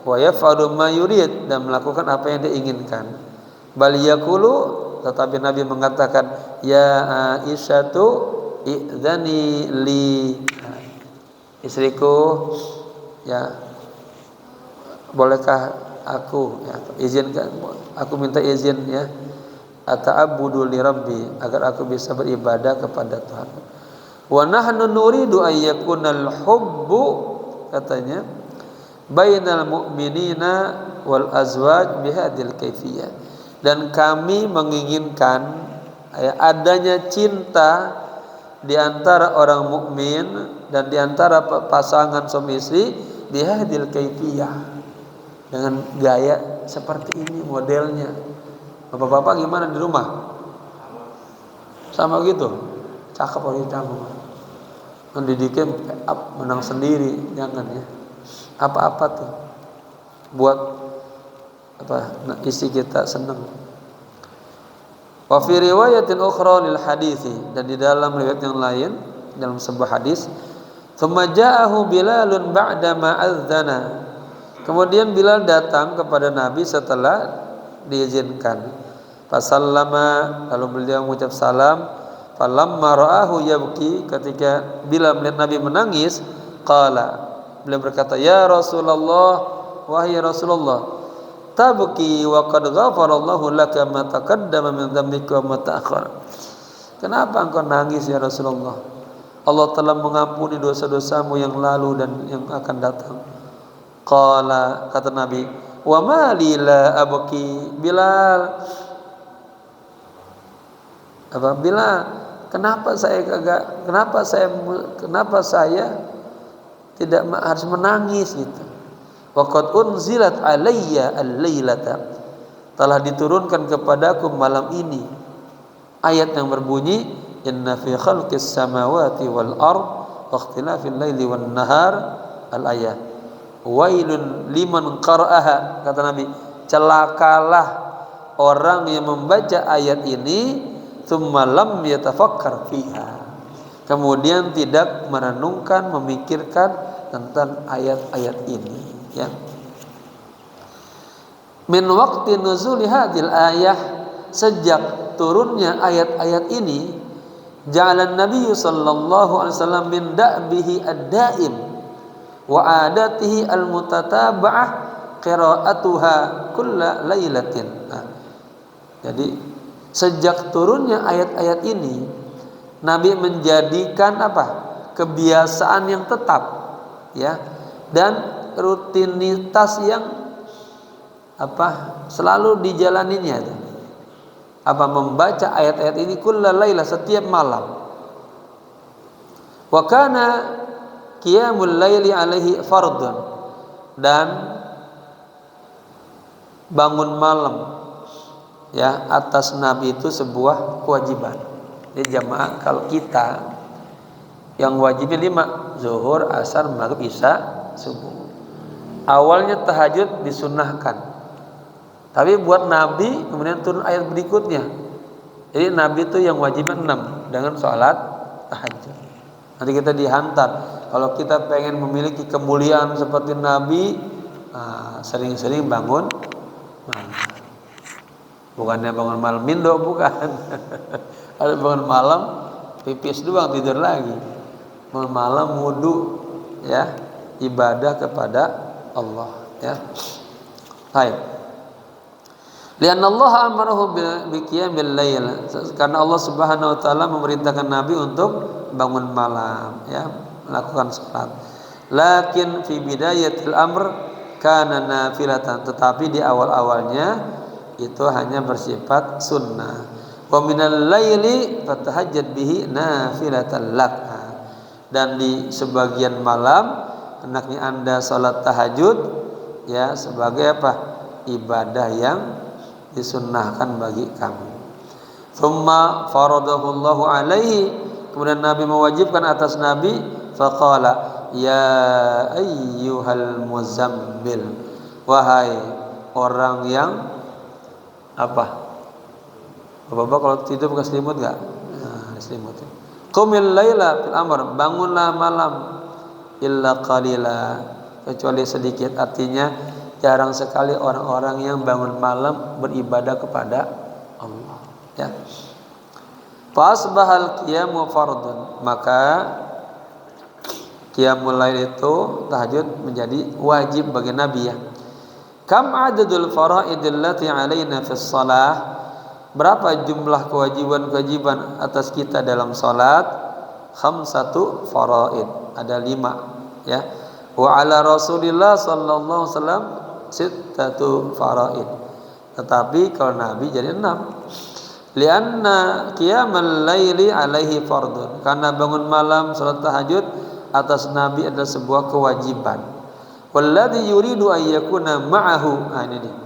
Speaker 1: Wa yaf'alu ma yurid, dan melakukan apa yang dia inginkan. Bal yaqulu, tetapi Nabi mengatakan, ya Aisyatu idzani li, istriku ya, bolehkah aku ya, izinkan, aku minta izin ya, ata'abbudu li rabbi, agar aku bisa beribadah kepada Tuhan. Wa nahnu nuridu ayyakunal hubbu, katanya, bainal mu'minina wal azwaj bihadil kaifiyah. Dan kami menginginkan adanya cinta di antara orang mukmin dan di antara pasangan suami istri bihadil kaifiyah, dengan gaya seperti ini modelnya. Bapak-bapak gimana di rumah? Sama gitu? Cakep orang kamu. Mendidiknya menang sendiri, jangan ya. Apa-apa tuh buat istri kita senang. Wa fi riwayatin ukhra lil hadithi, dan di dalam riwayat yang lain dalam sebuah hadis, thumma ja'ahu Bilalun ba'da ma adzana. Kemudian Bilal datang kepada Nabi setelah diizinkan. Fasallama, lalu beliau mengucap salam. Falamma ra'ahu yabki, ketika Bilal melihat Nabi menangis, qala, beliau berkata, ya Rasulullah, wahai Rasulullah, tabki wa qad ghafarallahu laka ma taqaddama min dzambika wa ma ta'akhkhara. Kenapa engkau nangis ya Rasulullah? Allah telah mengampuni dosa-dosamu yang lalu dan yang akan datang. Qala, kata Nabi, wa ma li la abki. Bilal, kenapa saya tidak harus menangis gitu. Wa qad unzilat alayya al-lailata, telah diturunkan kepadaku malam ini ayat yang berbunyi inna fi khalqis samawati wal ard wa ikhtilafil laili wan nahar al-ayat. Wailun liman qara'aha, kata Nabi, celakalah orang yang membaca ayat ini thumma lam yatafakkar fiha, kemudian tidak merenungkan, memikirkan tentang ayat-ayat ini, ya. Min waqti nuzuli hadhil ayah, sejak turunnya ayat-ayat ini, ja'alan Nabi sallallahu alaihi wasallam min da'bihi ad-daim wa adatihi al-mutataba'ah qira'atuha kulla lailatin. Jadi sejak turunnya ayat-ayat ini, Nabi menjadikan kebiasaan yang tetap, ya, dan rutinitas yang selalu dijalaninya, membaca ayat-ayat ini kulla lailah, setiap malam. Wa kana qiyamul laili alaihi fardun, dan bangun malam, ya, atas Nabi itu sebuah kewajiban. Jadi jamaah, kalau kita yang wajibnya 5, zuhur, asar, maghrib, isya, subuh. Awalnya tahajud disunnahkan, tapi buat Nabi kemudian turun ayat berikutnya. Jadi Nabi itu yang wajibnya 6 dengan sholat tahajud. Nanti kita dihantar. Kalau kita pengen memiliki kemuliaan seperti Nabi, sering-sering bangun malam. Bukannya bangun malam mindo, bukan. Ada bangun malam pipis doang, tidur lagi. Bangun malam wudu, ya, ibadah kepada Allah, ya. Baik. Lianna Allah amarahu bi qiyamil lail, karena Allah Subhanahu wa taala memerintahkan Nabi untuk bangun malam, ya, melakukan salat. Lakin fi bidayatil amr kana nafilatan, tetapi di awal-awalnya itu hanya bersifat sunnah. Wa minal laili fatahajjad bihi nafilatan lak, dan di sebagian malam hendaknya Anda salat tahajud, ya, sebagai ibadah yang disunnahkan bagi kamu. Thumma faradahu Allahu alaihi, kemudian Nabi mewajibkan atas Nabi, faqala ya ayyuhal muzammil, wahai orang yang Bapak kalau tidur pakai selimut enggak? Selimut. Qumil laila fil amr, bangunlah malam, illa qalila, kecuali sedikit. Artinya jarang sekali orang-orang yang bangun malam beribadah kepada Allah, ya. Fa asbahal qiyamu fardun, maka qiyamul lail itu tahajud menjadi wajib bagi Nabi, ya. Kam adadul faraidil lati alaina fis shalah, berapa jumlah kewajiban-kewajiban atas kita dalam salat? Khamsatu faraid, ada 5, ya. Wa ala Rasulillah sallallahu alaihi wasallam sittatu faraid, tetapi kalau Nabi jadi 6. Lianna qiyamal laili alaihi fardun, karena bangun malam salat tahajud atas Nabi adalah sebuah kewajiban. Walladzi yuridu an yakuna ma'ahu, ini dia.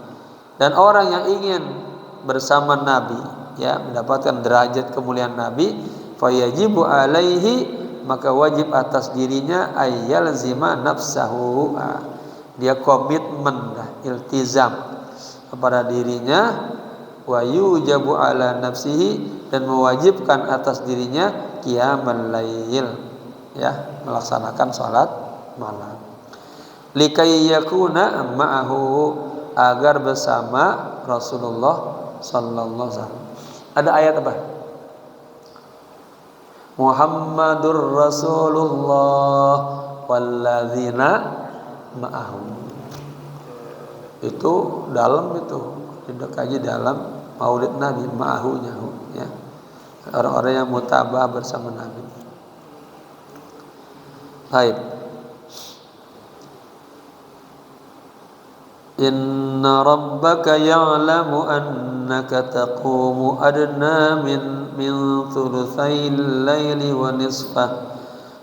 Speaker 1: Dan orang yang ingin bersama Nabi, ya, mendapatkan derajat kemuliaan Nabi, fayajibu alaihi, maka wajib atas dirinya ayyalzima nafsahu, dia komitmen, iltizam kepada dirinya, wa yujabu ala nafsihi, dan mewajibkan atas dirinya qiyamul lail, ya, melaksanakan salat malam. Likai yakuna ma'ahu, agar bersama Rasulullah sallallahu alaihi wasallam. Ada ayat apa? Muhammadur Rasulullah walladzina ma'ahu. Itu dalam, itu dikaji dalam Maulid Nabi, ma'ahunya, ya. Orang-orang yang mutabah bersama Nabi. Baik. Inna rabbaka ya'lamu annaka taqumu adna min thulutsayil laili wa nisfah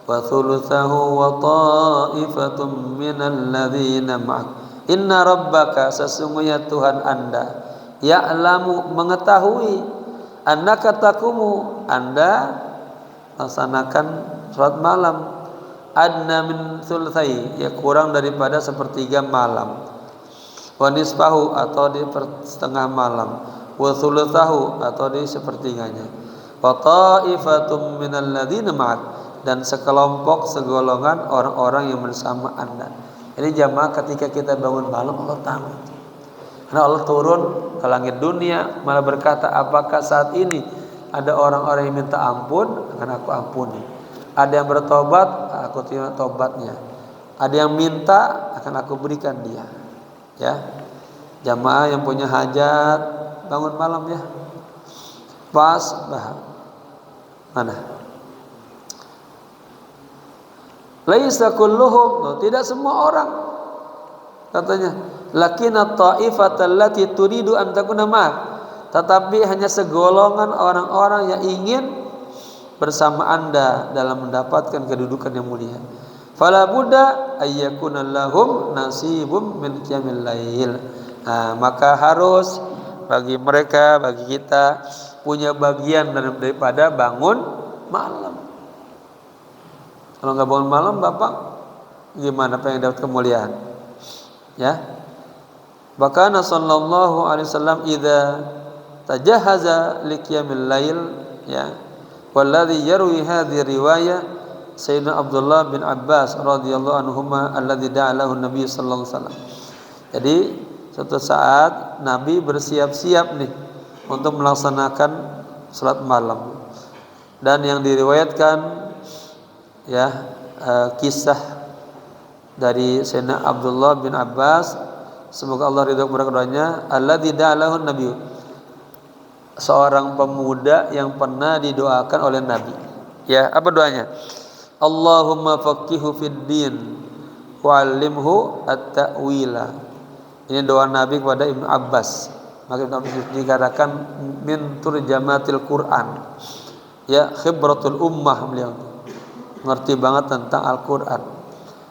Speaker 1: wa thulutsahu wa ta'ifatun minal ladzina ma'ak. Inna rabbaka, sesungguhnya Tuhan Anda, ya'lamu, mengetahui, annaka taqumu, Anda laksanakan salat malam, adna min thulutsai, ya kurang daripada sepertiga malam, wa nisfahu atau di setengah malam, wa thulutsahu atau di sepertiganya, wa ta'ifatum minal ladzina ma'ak, dan sekelompok segolongan orang-orang yang bersama Anda. Jadi jamaah, ketika kita bangun malam, Allah tahu. Karena Allah turun ke langit dunia malah berkata, apakah saat ini ada orang-orang yang minta ampun, akan aku ampuni. Ada yang bertobat, aku terima tobatnya. Ada yang minta, akan aku berikan dia. Ya, jamaah yang punya hajat bangun malam ya. Pas mana? Laisa kulluhum, tidak semua orang. Katanya, lakinat ta'ifatal lati turidu an takuna ma'ak, tetapi hanya segolongan orang-orang yang ingin bersama Anda dalam mendapatkan kedudukan yang mulia. Fala budda ayyakuna lahum nasibum min qiyamil lail. Maka harus bagi mereka, bagi kita, punya bagian daripada bangun malam. Kalau nggak bangun malam, Bapak gimana pengen dapat kemuliaan? Ya. Bahkan sallallahu alaihi wasallam idza tajahaza liqiyamil lail, ya. Walladhi yarwi hadhihi riwayah Sayyidina Abdullah bin Abbas radhiyallahu anhuma alladzi da'alahu Nabi sallallahu alaihi wasallam. Jadi suatu saat Nabi bersiap-siap nih untuk melaksanakan salat malam. Dan yang diriwayatkan ya kisah dari Sayyidina Abdullah bin Abbas, semoga Allah ridha kepada keduanya, alladzi da'alahu Nabi, seorang pemuda yang pernah didoakan oleh Nabi. Ya, apa doanya? Allahumma faqihu fid din wa 'allimhu at-ta'wila. Ini doa Nabi kepada Ibnu Abbas. Maka Ibnu Abbas dikatakan min turjamatil Quran. Ya, khibratul ummah, beliau ngerti banget tentang Al-Qur'an.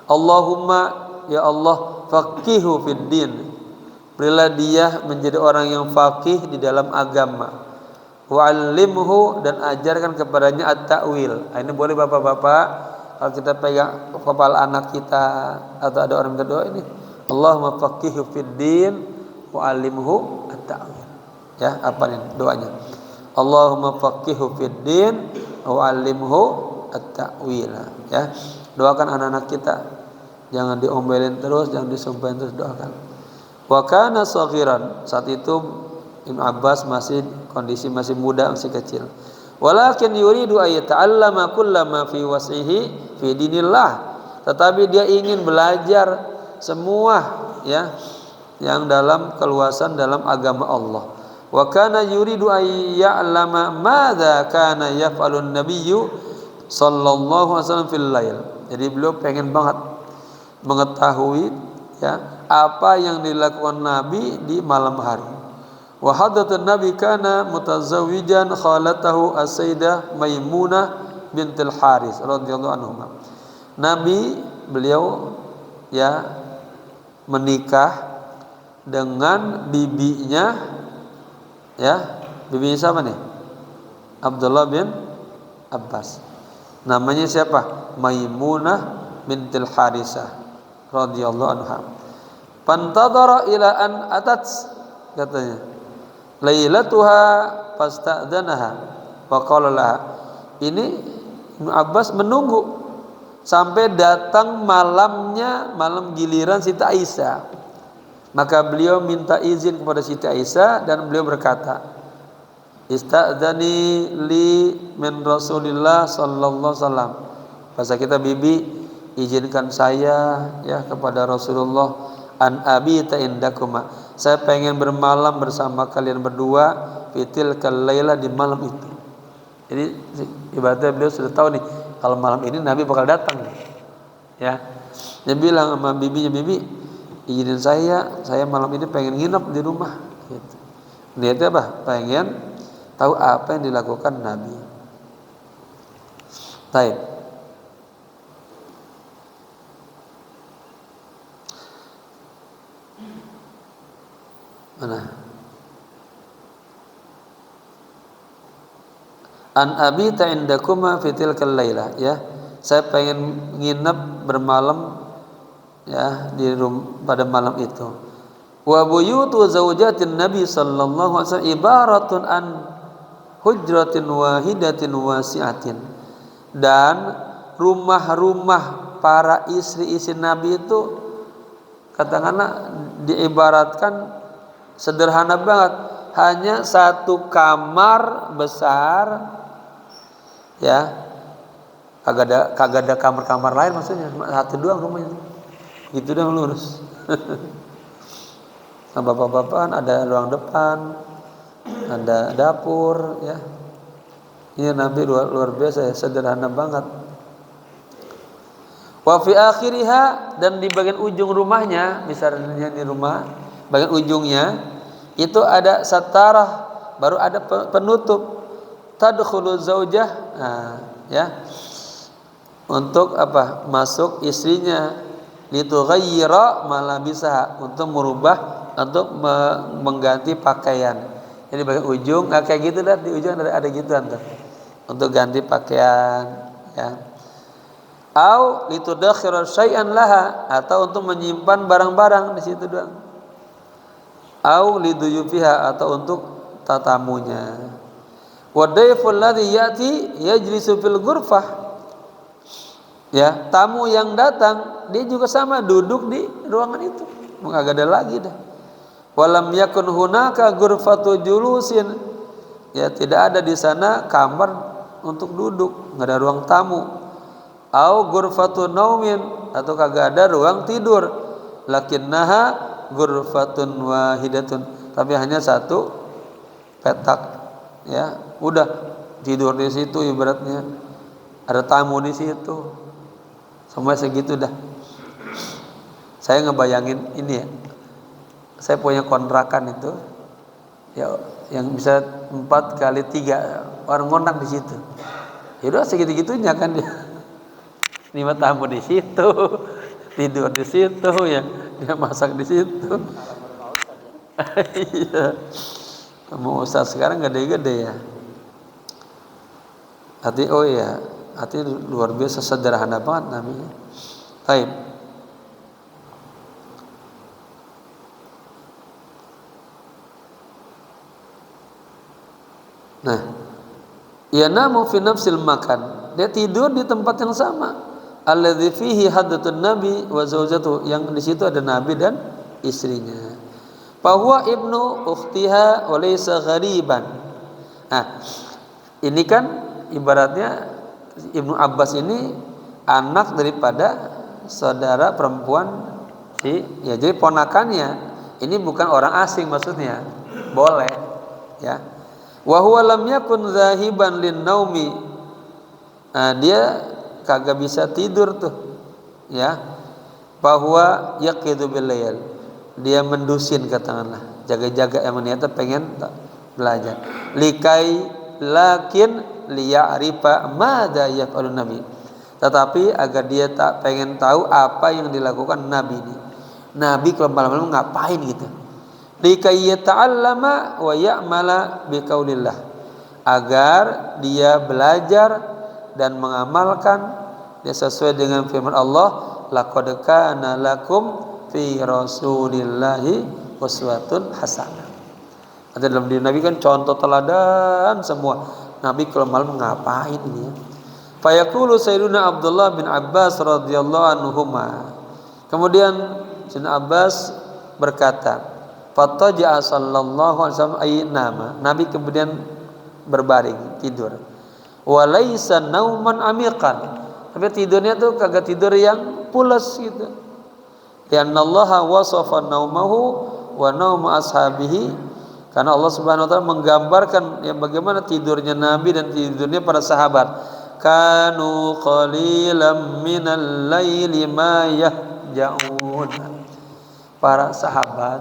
Speaker 1: Allahumma, ya Allah, faqihu fid din, berilah dia menjadi orang yang faqih di dalam agama. Wa'allimhu, dan ajarkan kepadanya at-ta'wil. Ini boleh bapak-bapak, kalau kita pegang kepala anak kita atau ada orang minta doa ini, Allahumma faqihu fid din wa'allimhu at-ta'wil. Ya, apa nih doanya? Allahumma faqihu fid din wa'allimhu at-ta'wil. Ya, doakan anak-anak kita. Jangan diomelin terus, jangan disumpahin terus, doakan. Wa kana saghiran, saat itu Ibnu Abbas kondisi masih muda, masih kecil. Walakin yuridu ay ta'allama kullama fi wasihi fi dinillah, tetapi dia ingin belajar semua ya yang dalam keluasan dalam agama Allah. Wa kana yuridu ay ya'lama madza kana yaf'alun nabiyyu sallallahu alaihi wasallam fil lail. Jadi beliau pengen banget mengetahui ya apa yang dilakukan Nabi di malam hari. Wa hadatsun Nabi kana mutazawwijan khalatahu as-sayyidah Maimunah bintul Haris radhiyallahu anha. Nabi beliau ya menikah dengan bibinya, ya, bibinya siapa nih? Abdullah bin Abbas. Namanya siapa? Maimunah bintul Harisah radhiyallahu anha. Pantadara ila an atat, katanya, lailatuha fasta'dzanaha wa qala laha. Ini Ibnu Abbas menunggu sampai datang malamnya, malam giliran Siti Aisyah. Maka beliau minta izin kepada Siti Aisyah dan beliau berkata, ista'dzani li min Rasulillah sallallahu alaihi wasallam. Bahasa kita, bibi, izinkan saya ya kepada Rasulullah an abita indakuma, saya pengen bermalam bersama kalian berdua fitil kalailah, di malam itu. Jadi ibaratnya beliau sudah tahu nih kalau malam ini Nabi bakal datang nih. Ya. Dia bilang sama bibinya, "Bibi, izinin saya malam ini pengen nginep di rumah." Gitu. Niatnya apa? Pengen tahu apa yang dilakukan Nabi. Baik. Mana? An abi ta'indakuma fi tilkal lailah, ya. Saya pengen nginep bermalam ya pada malam itu. Wa buyutu zaujatin Nabi sallallahu alaihi wasallam ibaratun an hujratin wahidatin wasi'atin. Dan rumah-rumah para istri-istri Nabi itu katakanlah diibaratkan sederhana banget, hanya satu kamar besar, ya, kagak ada kamar-kamar lain, maksudnya satu doang rumahnya, gitu doang lurus. Sama bapak-bapak ada ruang depan, ada dapur, ya. Ini Nabi luar biasa ya, sederhana banget. Wa fi akhiriha, dan di bagian ujung rumahnya, misalnya di rumah bagian ujungnya itu ada satarah, baru ada penutup, tadkhulu zaujah, ya, untuk apa? Masuk istrinya, litughayyira malabisaha, untuk merubah, untuk mengganti pakaian. Jadi bagian ujung kayak gitu dah, di ujung ada gituan tuh, untuk ganti pakaian, ya. Au litudakhira syai'an laha, atau untuk menyimpan barang-barang di situ doang. Au liduyufiha, atau untuk tatamunya. Wa dayful ladzi yati yajlisu fil ghurfah, ya, tamu yang datang dia juga sama duduk di ruangan itu, enggak ada lagi dah. Walam yakun hunaka ghurfatu julusin, ya, tidak ada di sana kamar untuk duduk, enggak ada ruang tamu. Au ghurfatu naumin, atau kagak ada ruang tidur. Lakinnaha ghurfatun wahidatun, tapi hanya satu petak, ya, udah tidur di situ, ibaratnya ada tamu di situ, semua segitu dah. Saya ngebayangin ini ya, saya punya kontrakan itu, ya, yang bisa 4x3 orang ngontrak di situ. Ya udah segitu-gitunya kan dia. 5 tamu di situ, tidur di situ, ya, dia masak di situ. Iya. Mau ustaz sekarang gede-gede ya. Hati luar biasa sederhana banget namanya. Baik. Nah, yanamu fi nafsil makan, dia tidur di tempat yang sama. Alladzi fihi haddatun nabi wa zaujatuh, yang di situ ada nabi dan istrinya. Bahwa ibnu ukhtiha wa laysa ghariban. Nah, ini kan ibaratnya Ibnu Abbas ini anak daripada saudara perempuan ya, jadi ponakannya ini bukan orang asing maksudnya. Boleh, ya. Wa huwa lam yakun zahiban lin naumi. Nah, dia kagak bisa tidur tuh, ya. Bahwa yaqidu bil lail, dia mendusin katakanlah, jaga-jaga yang niatnya pengen belajar. Likai lakin liya'rifa madza yaf'alun nabi, tetapi agar dia tak pengen tahu apa yang dilakukan nabi ini. Nabi kalau malam-malam ngapain gitu. Likai yata'allama wa ya'mala biqaulillah, agar dia belajar dan mengamalkan dia sesuai dengan firman Allah, laqad kana lakum fi rasulillahi uswatun hasanah. Ada dalam diri Nabi kan contoh teladan semua. Nabi kalau malam ngapain ini ya? Fayaqulu sayyiduna Abdullah bin Abbas radhiyallahu anhuma. Kemudian Sayyidina Abbas berkata, "Fataja'a sallallahu alaihi wasallam nama." Nabi kemudian berbaring tidur. Wa laisa nauman amiqan. Tapi tidurnya tuh kagak tidur yang pulas gitu. Ya Allah wasafa naumahu wa naum ashabihi, karena Allah Subhanahu wa taala menggambarkan ya bagaimana tidurnya Nabi dan tidurnya para sahabat. kanu qalilan minal laili ma yahjaun. Para sahabat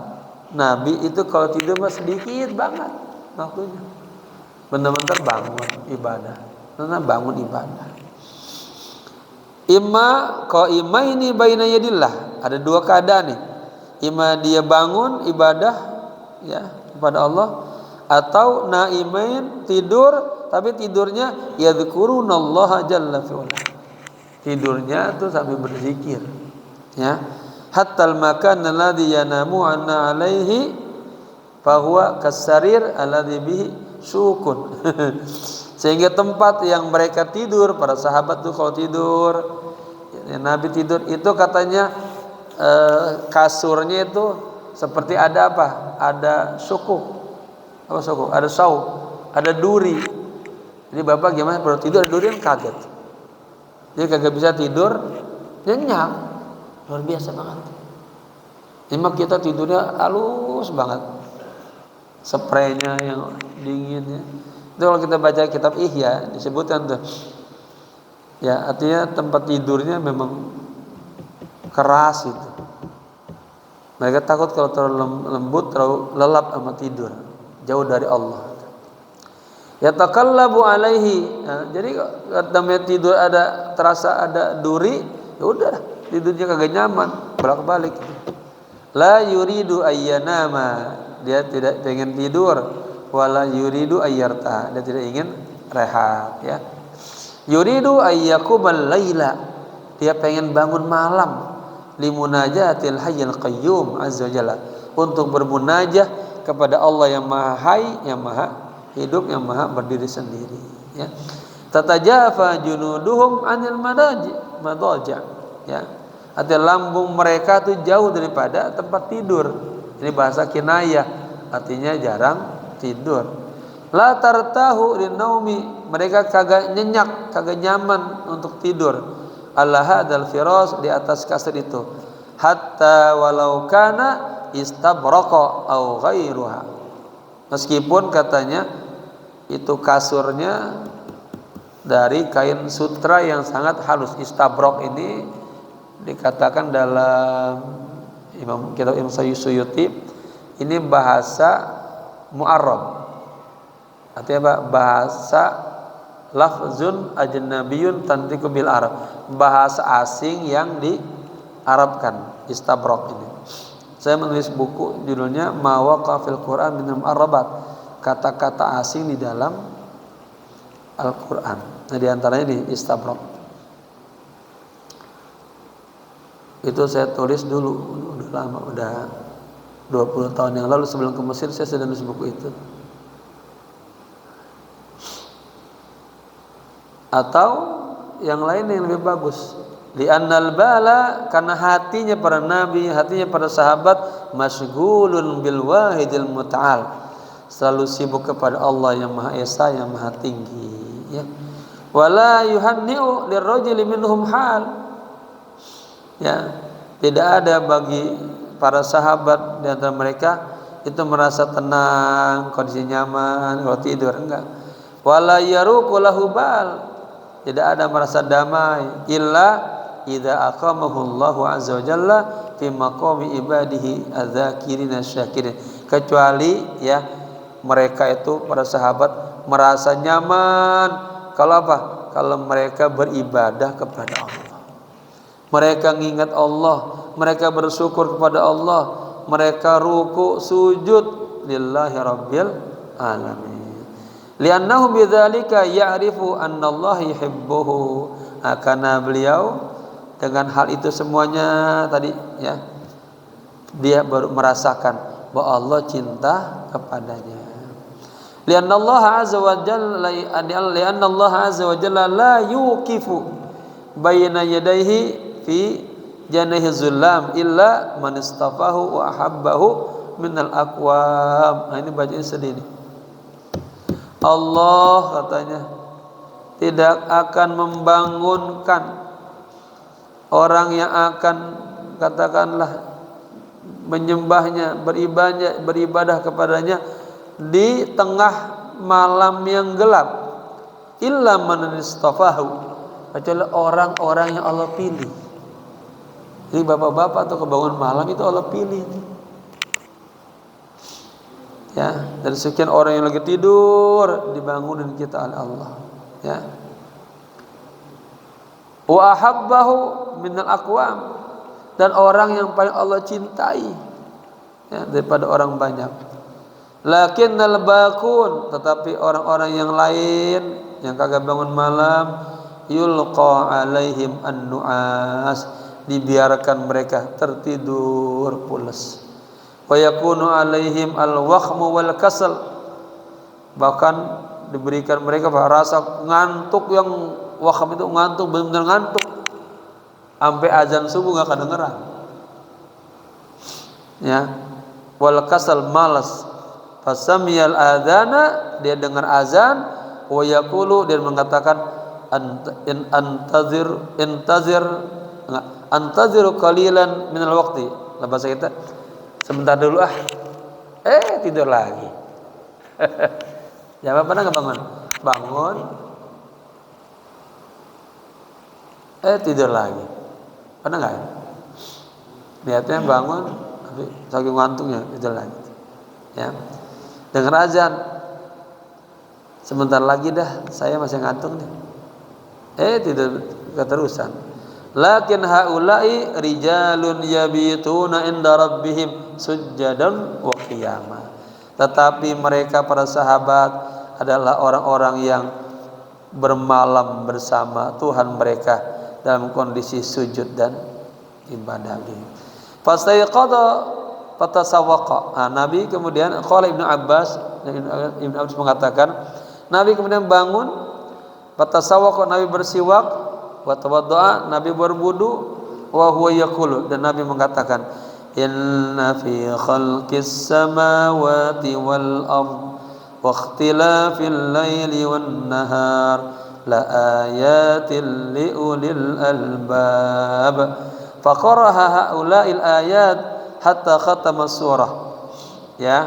Speaker 1: Nabi itu kalau tidur mah sedikit banget waktunya. Benar-benar bangun ibadah. Bangun ibadah. Imma qaimaini baina yadillah. Ada dua keadaan nih. Imma dia bangun ibadah ya kepada Allah, atau naimain tidur tapi tidurnya yadhkurunallaha jalla fi'ala. Tidurnya tuh sambil berzikir ya. Hatta al-makan alladhi yanamu anna alaihi fahuwa kasarir alladhi bihi syukun. Sehingga tempat yang mereka tidur, para sahabat tuh kalau tidur ya, Nabi tidur itu katanya kasurnya itu seperti ada apa? Ada sukuk. Apa sukuk? Ada sauk, ada duri. Jadi bapak gimana kalau tidur ada duri kan kaget. Dia kagak bisa tidur, nyenyak. Luar biasa banget. Emang kita tidurnya halus banget. Spraynya yang dinginnya. Itu kalau kita baca kitab Ihya disebutkan tuh. Ya, artinya tempat tidurnya memang keras itu. Mereka takut kalau terlalu lembut, terlalu lelap sama tidur, jauh dari Allah. Ya taqallabu alaihi. Nah, jadi namanya tidur ada terasa ada duri, ya udah tidurnya kagak nyaman, bolak-balik. La yuridu ayyanama, dia tidak ingin tidur, wala yuridu ayyarta, dia tidak ingin rehat ya. Yuridu ayyakumal laila, dia pengen bangun malam, limunajatil hayyil qayyum azza wajalla, untuk bermunajah kepada Allah yang maha hayy, yang maha hidup, yang maha berdiri sendiri ya. Tatajafa junuduhum anil madaji' ya. Artinya lambung mereka itu jauh daripada tempat tidur. Ini bahasa kinayah, artinya jarang tidur. La tartahu linaumi, mereka kagak nyenyak, kagak nyaman untuk tidur. Allah hadzal firas, di atas kasur itu. Hatta walau kana istabraqa au ghairuha. Meskipun katanya itu kasurnya dari kain sutra yang sangat halus. Istabraq ini dikatakan dalam kitab Imam Suyuti, ini bahasa mu'arrab. Artinya apa? Bahasa lafzun ajnabiyun tantiqu bil arab, bahasa asing yang diarabkan. Istabraq ini. Saya menulis buku judulnya Ma waqa fil Quran min al-arabat, kata-kata asing di dalam Al-Quran. Nah, di antaranya ini istabraq. Itu saya tulis dulu, udah lama, udah 20 tahun yang lalu sebelum ke Mesir saya sudah nulis buku itu. Atau yang lain yang lebih bagus, li'annal bala, karena hatinya para nabi, hatinya para sahabat masghulun bil wahidil muta'al, selalu sibuk kepada Allah yang Maha Esa, yang Maha Tinggi ya. Wala yuhanni'u lirrajuli minhum hal ya, tidak ada bagi para sahabat di antara mereka itu merasa tenang, kondisi nyaman kalau tidur, enggak. Wala yaruqu lahu bal, tidak ada merasa damai illa idza aqamahu Allahu azza wa jalla fi maqami ibadihi adzakirin asyakirin, kecuali ya mereka itu para sahabat merasa nyaman kalau apa? Kalau mereka beribadah kepada Allah. Mereka mengingat Allah, mereka bersyukur kepada Allah, mereka ruku sujud lillahi rabbil alamin. Li'annahu bidzalika ya'rifu anna Allah yuhibbuhu. Karena beliau dengan hal itu semuanya tadi ya, dia baru merasakan bahwa Allah cinta kepadanya. Li'anna Allah azza wa jalla la yuqifu bayna yadayhi fi janahi zullam illa man istafahu wa ahabbahu minal aqwam. Nah, ini bacaan sedih nih. Allah katanya tidak akan membangunkan orang yang akan katakanlah menyembahnya, beribadah kepadanya di tengah malam yang gelap, illa man istafahu, kecuali orang-orang yang Allah pilih. Jadi bapak-bapak atau kebangun malam itu Allah pilih. Ya, dari sekian orang yang lagi tidur dibangunin kita oleh Allah. Ya. Wa ahabbahu minal aqwam, dan orang yang paling Allah cintai ya, daripada orang banyak. Lakinnal baqun, tetapi orang-orang yang lain yang kagak bangun malam, yulqa alaihim an-nu'as, dibiarkan mereka tertidur pulas. Wa yakunu alaihim al-wakhmu wal kasal, bahkan diberikan mereka rasa ngantuk yang wakhm itu ngantuk, benar-benar ngantuk sampai azan subuh enggak kedengeran. Ya. Wal kasal, malas. Fasamiyal adzana, dia dengar azan, wa yaqulu, dia mengatakan antazir qalilan minal waqti. Bahasa kita sebentar dulu tidur lagi. Jawab pernah enggak bangun? Bangun. Tidur lagi. Pernah enggak? Lihatnya bangun tapi saking ngantuknya tidur lagi. Ya. Dengar azan, sebentar lagi dah saya masih ngantuk nih. Tidur keterusan. Lakin haula'i rijalun yabituna inda rabbihim sujjadan wa qiyama. Tetapi mereka para sahabat adalah orang-orang yang bermalam bersama Tuhan mereka dalam kondisi sujud dan ibadah. Fastayqadha fatasawwaqa. Nabi kemudian qala Ibnu Abbas mengatakan, Nabi kemudian bangun, fatasawwaqa, Nabi bersiwak, wa tawaddaa, Nabi berwudu, wa huwa yaqulu, dan Nabi mengatakan, inna fi khalqis samawati wal ard wa ikhtilafil laili wan nahar la ayatin li ulil albab. Faqaraha haula'il ayat hatta khatama surah. Ya.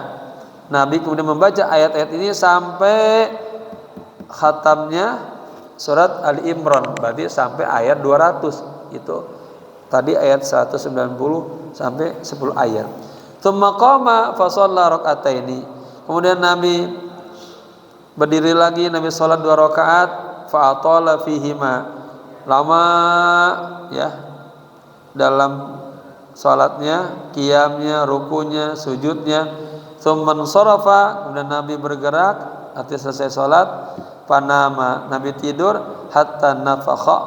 Speaker 1: Nabi kemudian membaca ayat-ayat ini sampai khatamnya surat Ali Imran, berarti sampai ayat 200. Itu tadi ayat 190 sampai 10 ayat. Tsumma qama fa shalla rak'ataini. Kemudian Nabi berdiri lagi, Nabi salat 2 rakaat, fa atala fihima, lama ya dalam salatnya, qiyamnya, rukunya, sujudnya. Tsumman sarafa, kemudian Nabi bergerak, artinya selesai salat, panama, Nabi tidur hatta nafakha.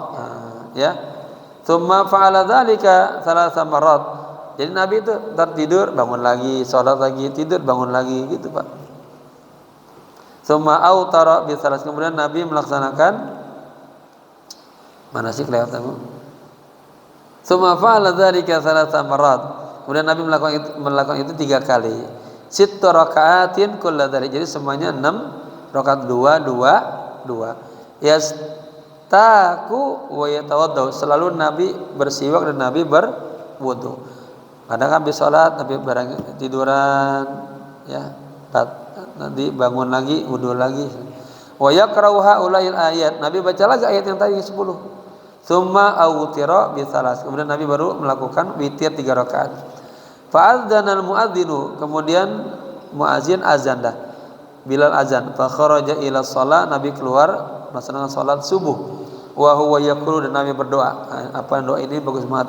Speaker 1: Ya. Tsumma fa'ala dzalika 3 marat. Jadi Nabi itu tertidur, bangun lagi, salat lagi, tidur, bangun lagi, gitu, Pak. Tsumma autara bi 3, kemudian Nabi melaksanakan manasik lewat kamu. Tsumma fa'ala dzalika 3 marat. Kemudian Nabi melakukan itu 3 kali. 6 rakaatin kullu dzalik. Jadi semuanya 6 rakaat, 2. Yastaku wa yatawaddu. Selalu Nabi bersiwak dan Nabi berwudu. Kadang habis salat Nabi barang tiduran, ya. Nanti bangun lagi, wudu lagi. Wa yaqra'u haula'il ayat. Nabi baca lagi ayat yang tadi 10. Tsumma awtira bi 3. Kemudian Nabi baru melakukan witir 3 rakaat. Fa'adzanal muadzinu, kemudian muazin azan dah. Bilal azan. Fa kharaja ila shalah, Nabi keluar melaksanakan salat subuh. Wa huwa yaqulu, dan Nabi berdoa. Apa doa ini bagus banget.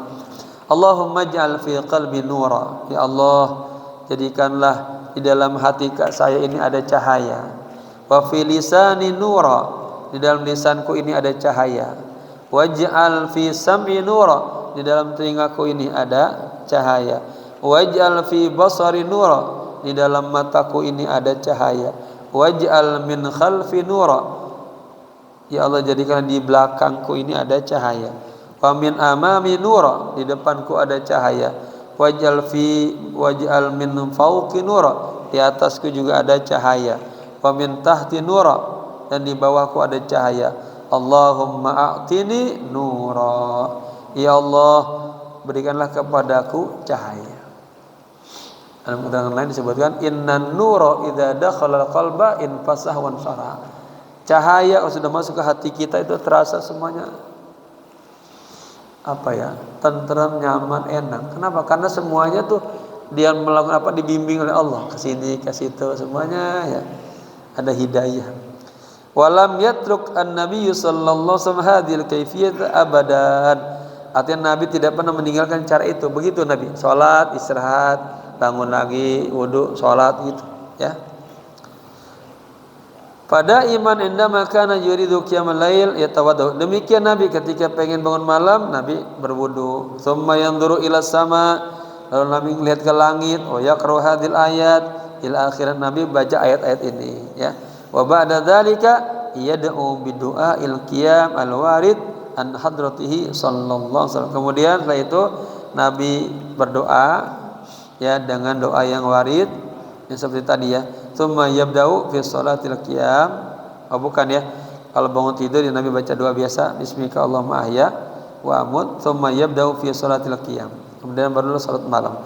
Speaker 1: Allahumma ij'al fi qalbi nura. Ya Allah, jadikanlah di dalam hati saya ini ada cahaya. Wa fi lisani nura, di dalam lisanku ini ada cahaya. Waj'al fi sam'i nura, di dalam telingaku ini ada cahaya. Waj'al fi basari nura, di dalam mataku ini ada cahaya. Waj'al min khalfi nura, ya Allah jadikan di belakangku ini ada cahaya. Wa min amami nura, di depanku ada cahaya. Waj'al min fawqi nura, di atasku juga ada cahaya. Wa min tahti nura, dan di bawahku ada cahaya. Allahumma a'tini nura, ya Allah berikanlah kepadaku cahaya. Dalam keterangan lain disebutkan innan nura idza dakhala al-qalba infasah wan syara. cahaya kalau sudah masuk ke hati kita itu terasa semuanya tenteram, nyaman, enak. Kenapa? Karena semuanya tuh dia melakukan dibimbing oleh Allah, ke sini ke situ, semuanya ya ada hidayah. Walam yatruk an-nabiy sallallahu alaihi wasallam hadhil kaifiyat abadan. Artinya Nabi tidak pernah meninggalkan cara itu. Begitu Nabi, salat, istirahat, bangun lagi, wudu, salat gitu, ya. Pada iman indama kana yuridu qiyamal lail yatawaddu. Demikian Nabi ketika pengen bangun malam, Nabi berwudu. Tsumma yanzuru ila sama, lalu Nabi melihat ke langit, yaqra hadhil ayat ila akhirat. Nabi baca ayat-ayat ini, ya. Wa ba'da dzalika yad'u bidu'a il-qiyam al-warid an hadratihi sallallahu alaihi wasallam. Kemudian setelah itu Nabi berdoa ya dengan doa yang warid yang seperti tadi ya. Tsumma yabda'u fi sholatil qiyam. Bukan ya. Kalau bangun tidur ya Nabi baca doa biasa, bismika Allahumma ahya wa amut. Tsumma yabda'u fi sholatil qiyam. Kemudian baru salat malam.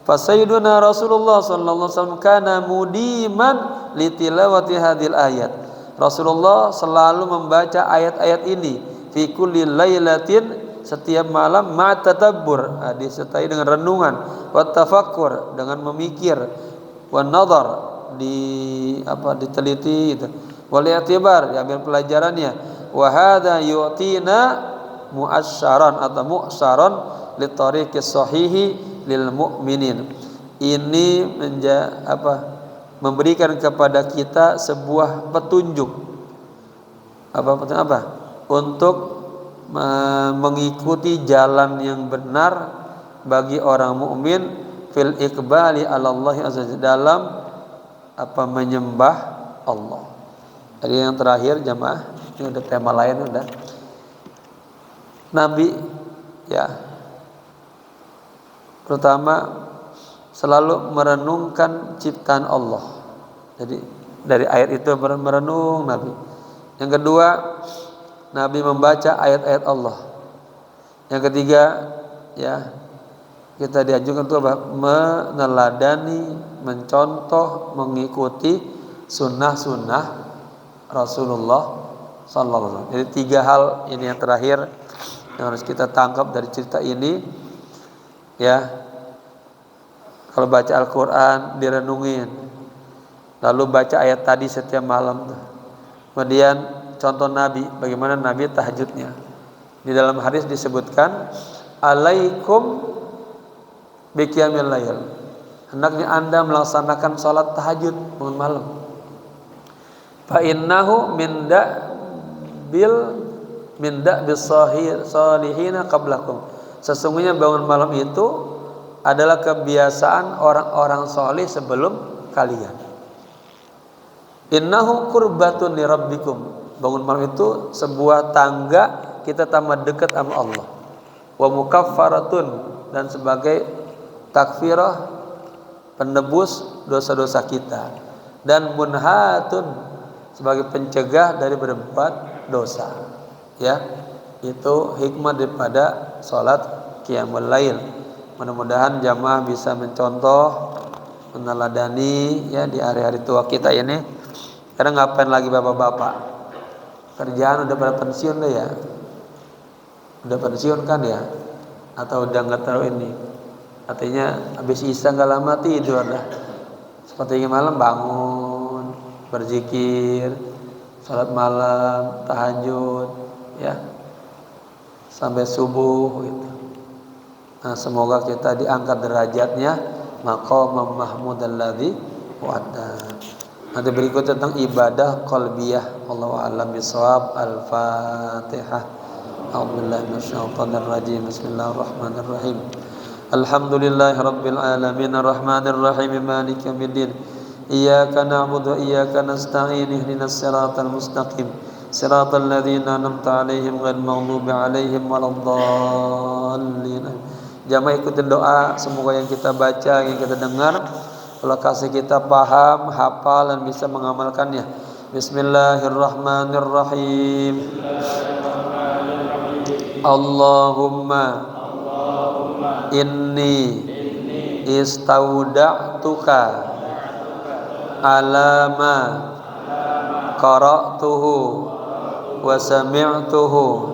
Speaker 1: Fa sayyiduna Rasulullah sallallahu alaihi wasallam kana mudiman li tilawati hadhil ayat. Rasulullah selalu membaca ayat-ayat ini fi kulli lailatin, setiap malam, ma'tatabbur, disertai dengan renungan, wa tafakkur, dengan memikir, wa nadhar, diteliti itu, wal i'tibar, diambil pelajarannya, wa hadza yu'tina mu'assaran atau mu'saran li tariqis sahihi lil mu'minin. Ini memberikan kepada kita sebuah petunjuk untuk mengikuti jalan yang benar bagi orang mukmin fil iqbali 'ala Allah azza wa jalla, dalam menyembah Allah. Jadi yang terakhir jamaah, ini udah tema lain udah. Nabi ya pertama selalu merenungkan ciptaan Allah. Jadi dari ayat itu merenung Nabi. Yang kedua, Nabi membaca ayat-ayat Allah. Yang ketiga, ya kita dianjurkan untuk meneladani, mencontoh, mengikuti sunnah-sunnah Rasulullah sallallahu alaihi wasallam. Jadi tiga hal ini yang terakhir yang harus kita tangkap dari cerita ini. Ya, kalau baca Al-Quran direnungin, lalu baca ayat tadi setiap malam. Kemudian contoh Nabi, bagaimana Nabi tahajudnya. Di dalam hadis disebutkan, alaikum biqiyamil lail, hendaknya Anda melaksanakan salat tahajud bangun malam. Fa innahu min da'bis salihina qablakum. Sesungguhnya bangun malam itu adalah kebiasaan orang-orang soleh sebelum kalian. Innahu qurbatun li rabbikum. Bangun malam itu sebuah tangga kita tambah dekat sama Allah. Wa mukaffaratun, dan sebagai takfirah, penebus dosa-dosa kita. Dan munhatun, sebagai pencegah dari berbuat dosa. Ya, itu hikmah daripada salat qiyamul lail. Mudah-mudahan jamaah bisa mencontoh, meneladani ya di hari-hari tua kita ini. Karena ngapain lagi bapak-bapak? Kerjaan udah pada pensiun deh ya. Udah pensiun kan ya? Atau udah nggak tahu ini. Artinya habis isya nggak lama tidur dah. Seperti malam bangun, berzikir, salat malam, tahajud, ya, sampai subuh gitu. Nah, semoga kita diangkat derajatnya maqamam mahmudal ladzi wa'ada. Nanti berikut tentang ibadah qalbiyah. Wallahu a'lam bishawab. Al-Fatihah. A'udzubillahi minasyaitonir rajim. Bismillahirrahmanirrahim. Alhamdulillahirabbil alamin arrahmanir rahim maliki yaumiddin. Iyyaka na'budu wa iyyaka nasta'in ihdinas siratal mustaqim. Siratal ladzina an'amta 'alaihim ghairil maghdubi 'alaihim waladdallin. Jamaah ikutin doa, semoga yang kita baca, yang kita dengar, Allah kasih kita paham, hafal, dan bisa mengamalkannya. Bismillahirrahmanirrahim. Allahumma inni istauda'tuka alama qara'tuhu wa sami'tuhu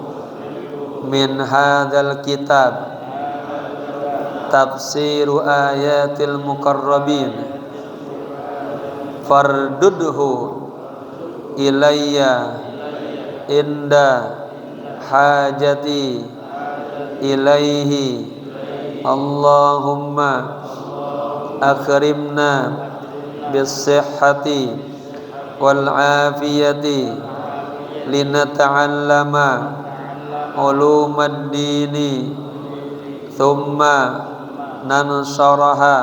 Speaker 1: min hadzal kitab tafsiru ayatil muqarrabin fardudhu ilayya inda hajati ilaihi Allahumma akrimna bis-sihhati wal afiyati linata'allama ulumad dini thumma nansharaha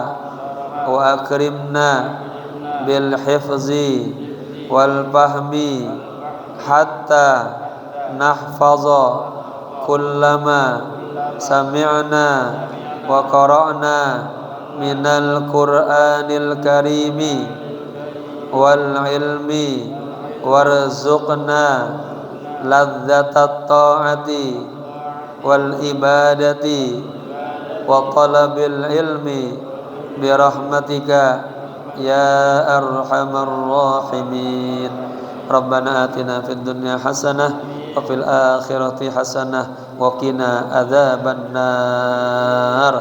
Speaker 1: wa akrimna bil hifzi wal fahmi hatta nahfaza kullama sami'na wa qara'na minal qur'anil karimi wal ilmi warzuqna ladzatat ta'ati wal ibadati wa talabil ilmi birahmatika ya arhamar rahimin. Rabbana atina fid dunya hasanah wa fil akhirati hasanah wa qina adzaban nar.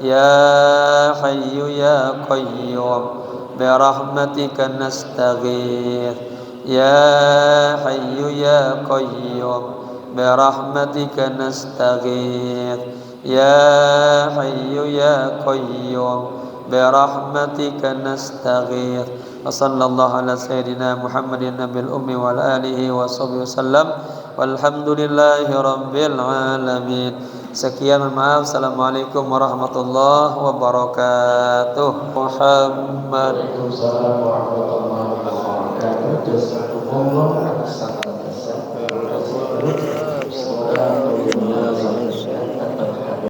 Speaker 1: Ya hayyu ya qayyum birahmatika nastaghith. Ya hayyu ya qayyum birahmatika nastaghith. Ya hayyu ya qayyum birahmatika nastaghith. Wa sallallahu ala sayyidina Muhammadin nabil ummi wal alihi wa sahbihi wasallam. Walhamdulillahi rabbil alamin. Sekian, maaf. Assalamualaikum warahmatullahi wabarakatuh. Muhammad.
Speaker 2: Waalaikumsalam warahmatullahi wabarakatuh. Jazakumullah.